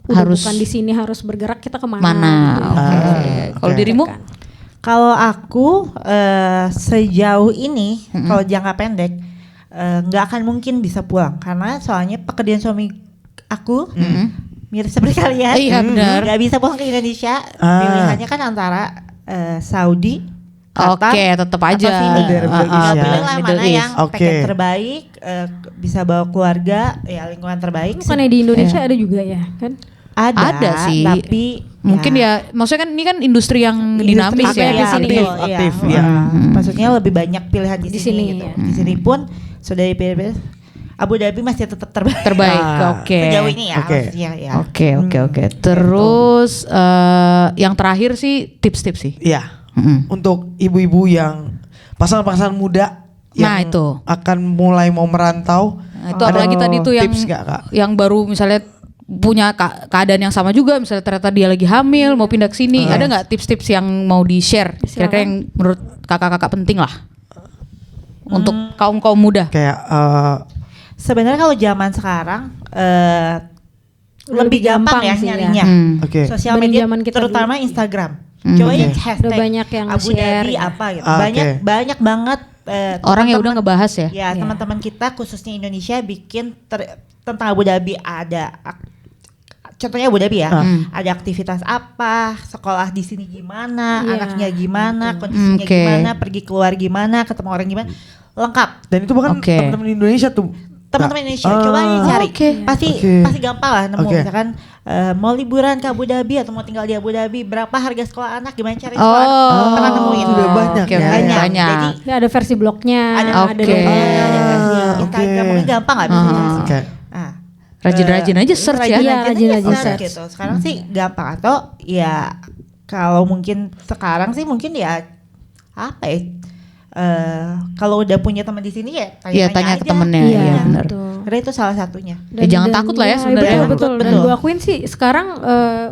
udah Harus bukan di sini harus bergerak kita kemana? Mana? gitu. Oke. Kalau Oke. dirimu? Kan. Kalau aku sejauh ini kalau jangka pendek nggak akan mungkin bisa pulang karena soalnya pekerjaan suami aku mirip seperti kalian. Iya, benar. Nggak bisa pulang ke Indonesia. Pilihannya kan antara Saudi, Qatar, Oke, tetap aja. atau sini. Middle East Tinggal ya. pilih lah Middle mana East. yang Oke. paket terbaik, bisa bawa keluarga, ya lingkungan terbaik. Bukannya di Indonesia ada juga ya kan? Ada sih. Tapi Mungkin ya, maksudnya kan ini kan industri yang dinamis Industri ya. di sini. aktif, iya. Maksudnya lebih banyak pilihan di, Di sini. sini, Gitu. ya. Di sini pun sudah dipilih. Abu Dhabi masih tetap terbaik. Terbaik, Ah. oke. Sejauh ini ya. Oke. Maksudnya, ya. Oke. Terus yang terakhir sih tips-tips sih. Iya. Mm-mm. Untuk ibu-ibu yang pasangan-pasangan muda Nah, yang itu. akan mulai mau merantau. Nah, itu apalagi tadi tuh yang tips nggak, Kak? yang baru misalnya punya keadaan yang sama juga, misalnya ternyata dia lagi hamil mau pindah ke sini, ada nggak tips-tips yang mau di share? Kira-kira yang menurut kakak-kakak penting lah untuk kaum muda. Kayak Sebenarnya kalau zaman sekarang lebih gampang ya sih ya. nyarinya. oke. Sosial Dibanding media zaman kita terutama Instagram. Coba Oke. aja hashtag Udah banyak yang Abu share, Dhabi ya. apa gitu. Ah, Banyak banget Orang yang udah teman-teman- ngebahas ya. Ya, teman-teman kita khususnya Indonesia bikin tentang Abu Dhabi ada contohnya Abu Dhabi ya. Ada aktivitas apa, sekolah di sini gimana, Iya, anaknya gimana, kondisinya Oke. gimana, pergi keluar gimana, ketemu orang gimana. Lengkap. Dan itu bahkan Oke. teman-teman Indonesia tuh. Teman-teman Kak. Indonesia coba aja cari. Oke. Pasti Oke. pasti gampang lah nemu Oke. misalkan mau liburan ke Abu Dhabi atau mau tinggal di Abu Dhabi, berapa harga sekolah anak, gimana cari Oh, sekolah. Pernah nemuin. Sudah banyak oke, ya. oke, Banyak. banyak. Jadi Ya, ada versi blognya, ada Oke. ada ada versi oke. Instagram mungkin gampang lah bisa dikasih. Oke. Nah, Rajin-rajin aja search ya. Iya, rajin-rajin aja search search. gitu. Sekarang sih gampang atau ya kalau mungkin sekarang sih mungkin ya apa ya? Kalau udah punya teman di sini ya Iya, tanya ke temennya. Iya, Iya, benar. betul. Karena itu salah satunya. Jangan takut lah ya sebenarnya. Betul, betul. Dan Betul. gue akuin sih sekarang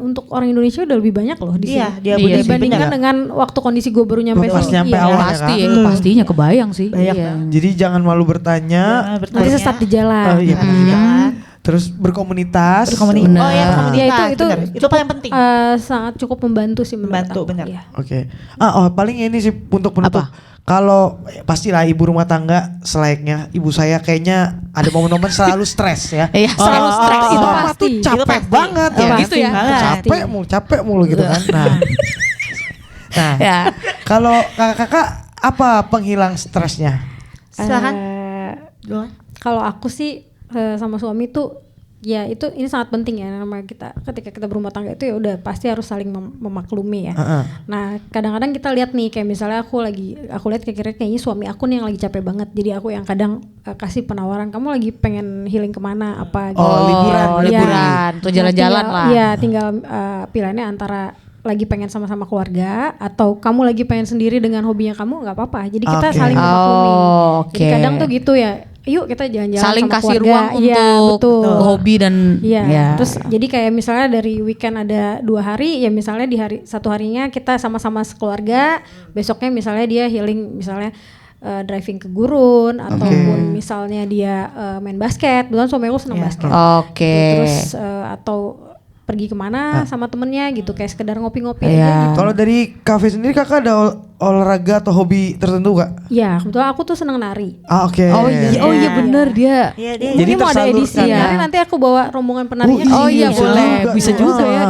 untuk orang Indonesia udah lebih banyak loh di Iya, sini. di Abu Iya Dhabi. sih, Dibandingkan benar. dengan waktu kondisi gue baru nyampe Pas sini. nyampe Iya. awal. Pasti, kan? itu pastinya kebayang sih. Banyak Iya. banget. Jadi jangan malu bertanya. Nanti sesat di jalan. Oh, iya, Di jalan. Terus berkomunitas. Berkomunikasi. Benar. Oh ya komunitas. Ya, itu benar. Itu paling penting. Sangat cukup membantu sih menurut Membantu, aku. benar. Iya. Oke. Paling ini sih untuk penutup. Apa? Kalau pastilah ibu rumah tangga selayaknya ibu saya kayaknya ada momen-momen selalu stres ya. Iya, selalu stres. itu Mama pasti. tuh capek Itu pasti. banget Oh, ya. gitu ya? Capek mulu gitu kan. Nah, Ya. kalau kakak-kakak apa penghilang stresnya? Silakan. Kalau aku sih sama suami tuh ya itu ini sangat penting ya, namanya kita ketika kita berumah tangga itu ya udah pasti harus saling memaklumi ya. Nah kadang-kadang kita lihat nih kayak misalnya aku lihat kayaknya suami aku nih yang lagi capek banget, jadi aku yang kadang kasih penawaran, kamu lagi pengen healing kemana apa gitu. Liburan tuh jalan-jalan lah. Iya tinggal pilihannya antara lagi pengen sama-sama keluarga atau kamu lagi pengen sendiri dengan hobinya kamu, nggak apa-apa. Jadi kita saling memaklumi. Jadi kadang tuh gitu ya, yuk kita jalan-jalan saling sama kasih keluarga. ruang untuk hobi dan Terus jadi kayak misalnya dari weekend ada 2 hari, ya misalnya di satu harinya kita sama-sama sekeluarga, besoknya misalnya dia healing misalnya driving ke gurun ataupun misalnya dia main basket. Kebetulan suami aku senang basket. Terus atau pergi kemana sama temennya gitu, kayak sekedar ngopi-ngopi aja gitu. Kalau dari Cafe sendiri kakak ada olahraga atau hobi tertentu gak? Iya, kebetulan aku tuh senang nari. Oh iya bener dia. Jadi mau ada edisi nari, nanti aku bawa rombongan penarinya. Boleh, bisa juga ya.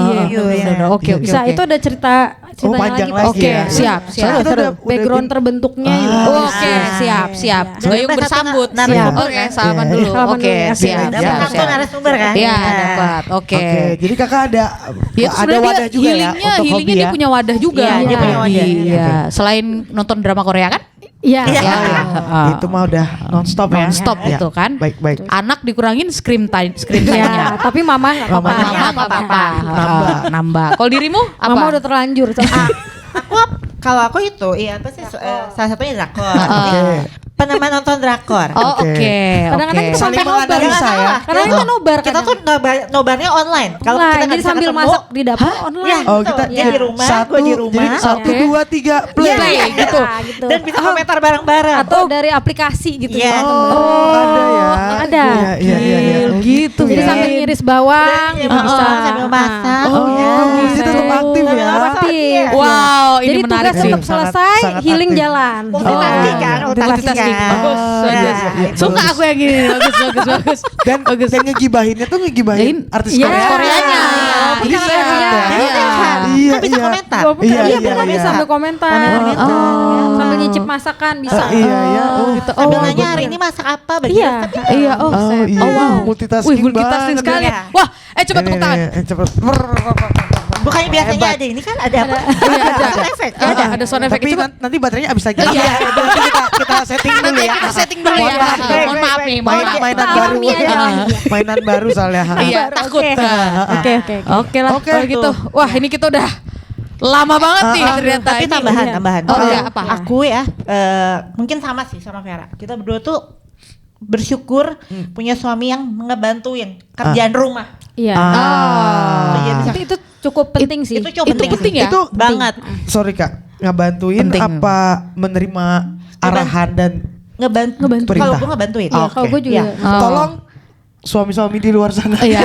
Oke. Bisa, itu ada ceritanya panjang lagi. Oke, siap. Ada background terbentuknya gitu. Oke, siap. Gayung bersambut. Oke, salaman dulu. Oke, siap. Dapat narasumber kan? Iya, dapat. Oke. Jadi kakak ada wadah juga ya untuk hobi healingnya ya? dia punya wadah juga. Iya, dia punya wadah. Iya. Selain nonton drama Korea kan? Iya. Itu mah udah non-stop ya. Non-stop itu kan. Baik. Anak dikurangin screen time-nya. Ya, tapi mama nggak apa-apa. Mama nggak apa-apa. Nambah. Kalau dirimu apa? Mama udah terlanjur. Kalau aku itu, apa sih? Salah satunya drakor. Peneman nonton drakor. Oke. Kadang-kadang kita sampai Saling nobar menganalisa ya. Karena kita nobar. Kita tuh nobarnya online. Kalau kita nggak jadi bisa sambil ketemu, masak di dapur online. Kita dia di rumah, gue di rumah. Jadi 1, 2, 3 play. gitu. Dan bisa komentar bareng-bareng. Atau dari aplikasi gitu. Iya. Ada ya. Ada. Iya. Gitu Jadi ya. sambil ngiris bawang bisa sambil masak. Jadi tetap aktif ya. Aktif. Wow, ini Jadi menarik tugas sih. tetap selesai, sangat healing aktif. jalan. Multitasking kan? Multitasking. Bagus. Suka aku yang gini. Bagus. Dan ngegibahinnya tuh ngegibahin artis Iya. Korea. Jadi Jadi sehat ya. Iya. Kan bisa komentar. Iya, pernah bisa sambil komentar. Sambil nyicip masakan bisa. Iya. Gitu. Sambil nanya hari ini masak apa? Iya. Iya. Wow. Multitasking Multitasking banget. sekali. Wah, coba tepuk tangan. Cepet. Bukannya biasanya ada ini kan ada apa? Ada efek. Ada sound effect. Tapi Coba. nanti baterainya habis lagi. Iya. Nanti kita setting dulu ya. Kita setting dulu ya. Mohon maaf nih. Mainan baru. Mainan baru soalnya. Iya, takut. Oke. Oke lah kalau gitu. Wah, ini kita udah lama banget nih ternyata. Tapi Ini- tambahan. Oh iya, apa? Aku ya mungkin sama sih sama Vera. Kita berdua tuh bersyukur punya suami yang ngebantuin kerjaan rumah. Iya. Iya, bisa. Tapi itu cukup penting sih. Itu cukup penting ya? Itu banget. Sorry Kak, ngebantuin Penting. apa menerima arahan dan Ngebantu. Perintah. Kalau gue ngebantuin. Iya, kalau gue juga. Oh. tolong suami-suami di luar sana Iya.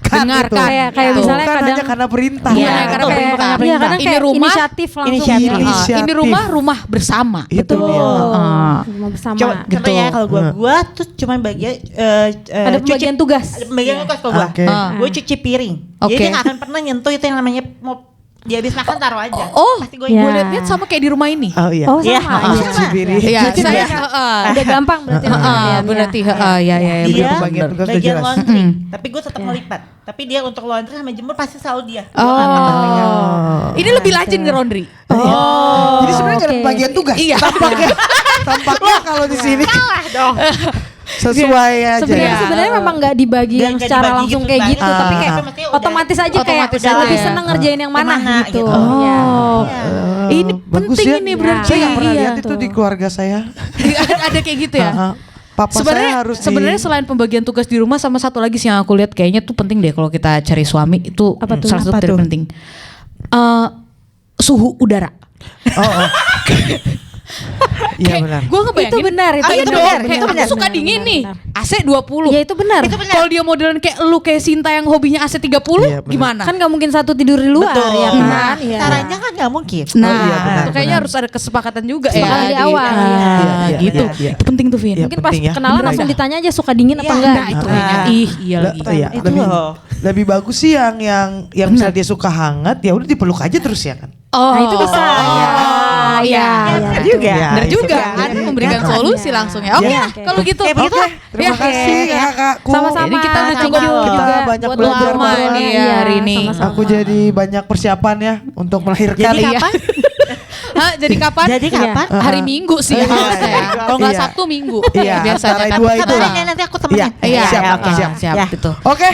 dengarkan itu. Kayak misalnya Bukan kadang hanya karena perintah. Iya, karena karena kayak perintah. karena Ini kayak rumah, inisiatif langsung. inisiatif. Inisiatif. Ini rumah bersama. Itu dia. Rumah bersama. Coba contohnya kalau gue tuh cuma bagian Ada pembagian tugas. Ada pembagian tugas kalau gue. Oke. Gue cuci piring. Oke. Jadi dia nggak akan pernah nyentuh itu yang namanya mau dia habis makan taruh aja. Pasti gue Iya. lihat sama kayak di rumah ini. Oh iya. Oh Iya. sama. Iya. Cuci piring. Iya, Cuci saya piring. Udah gampang berarti. pembagiannya. berarti ya dia bener, pembagian tugas udah bagian jelas. laundry. Tapi gue tetap ngelipat. Tapi dia untuk laundry sama jemur pasti selalu dia. Ini lebih rajin nge-laundry. Jadi sebenarnya nggak ada oke. pembagian tugas. Iya. Tampaknya kalau di sini sesuai aja. Sebenarnya memang nggak dibagi yang Nggak secara dibagi langsung gitu, kayak Bang. gitu, tapi kayak Tapi maksudnya otomatis aja kayak otomatis udah aja lebih ya. seneng ngerjain yang mana, Yang mana gitu. gitu. Iya. Ini Bagus penting ya. ini berarti. Saya nggak pernah Iya. lihat itu di keluarga saya. Ada kayak gitu ya. Papa Sebenarnya saya harus sebenarnya selain pembagian tugas di rumah sama satu lagi sih yang aku lihat kayaknya tuh penting deh kalau kita cari suami itu salah satu dari penting. Suhu udara. Iya benar. Gue ngebayangin. Itu benar, itu Iya benar, dong, benar, kayak benar, aku suka benar, dingin benar, nih. benar. AC 20. Ya itu benar. Kalau dia modelan kayak lu kayak Sinta yang hobinya AC 30 Iya, benar. gimana? Kan nggak mungkin satu tidur di luar Betul. ya kan? Nah, Iya. caranya kan nggak mungkin. Nah, iya, benar, itu kayaknya harus ada kesepakatan juga Kesepakatan ya di awal, iya. gitu. Iya. Itu penting tuh, Vin. Iya. Mungkin pas penting ya. kenalan Benar, langsung ya. ditanya aja suka dingin apa Iya, enggak Nah, itu gitu. kayaknya. Iya lagi. Iya, Itu lebih loh. lebih bagus sih yang misalnya dia suka hangat ya udah dipeluk aja terus ya kan. Oh, Nah, itu bisa. Oh iya, benar juga. benar juga Iya, kan iya, memberikan iya. solusi langsung ya. Oke, Iya. kalau gitu. Kayak begitu lah. Terima kasih kakakku. Sama-sama. Ini kita udah Thank cukup you kita juga banyak buat belajar lama ngobrol. nih ya Iya, hari ini. sama-sama. Aku jadi banyak persiapan ya untuk melahirkan. Jadi Iya. kapan? Hah, jadi kapan? Jadi kapan? Hari Minggu sih Iya. harusnya ya. Kalau nggak Iya. Sabtu Minggu. Iya, biasanya antara kan. dua itu Kabarin lah. ya nanti aku temenin. Iya, Siap, oke, siap. siap, Ya. betul. Oke,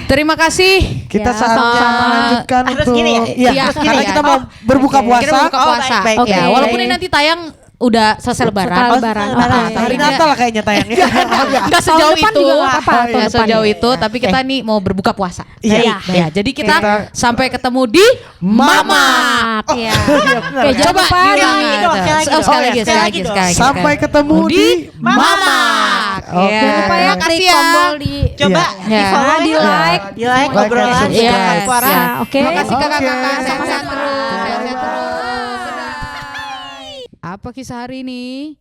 Terima kasih. kita Ya, saatnya sama-sama. melanjutkan Harus untuk gini ya? iya, Iya, karena gini ya. kita mau berbuka Oke. puasa. Kita berbuka Oh, puasa. baik, baik. Ya, Oke. walaupun ini nanti tayang udah selesai lebaran. Setelah lebaran. Lebaran. Oke. Hari Tapi Natal lah kayaknya tayangnya. Enggak sejauh depan itu. juga nggak apa-apa, tahun Nggak depan. sejauh itu, tapi kita nih mau berbuka puasa. Iya. Ya, jadi kita Kita- sampai ketemu di Mamak. Iya. Iya, benar. Oke, jangan Coba lupa diulang sekali lagi ya. dong, sekali lagi Oh, dong. sekali lagi, Sekali sekali lagi lagi, dong. sekali lagi. Sampai ketemu di Mamak. Oke. Ya. Jangan lupa ya Terima klik kasih ya. tombol di Coba Iya. di follow di ya. like. Di like Like obrolan and Yes. Kakak Suara. Ya, oke. Terima kasih Oke. kakak-kakak. Sehat-sehat Sama-sama. terus. Sehat-sehat terus. Apa kisah hari ini?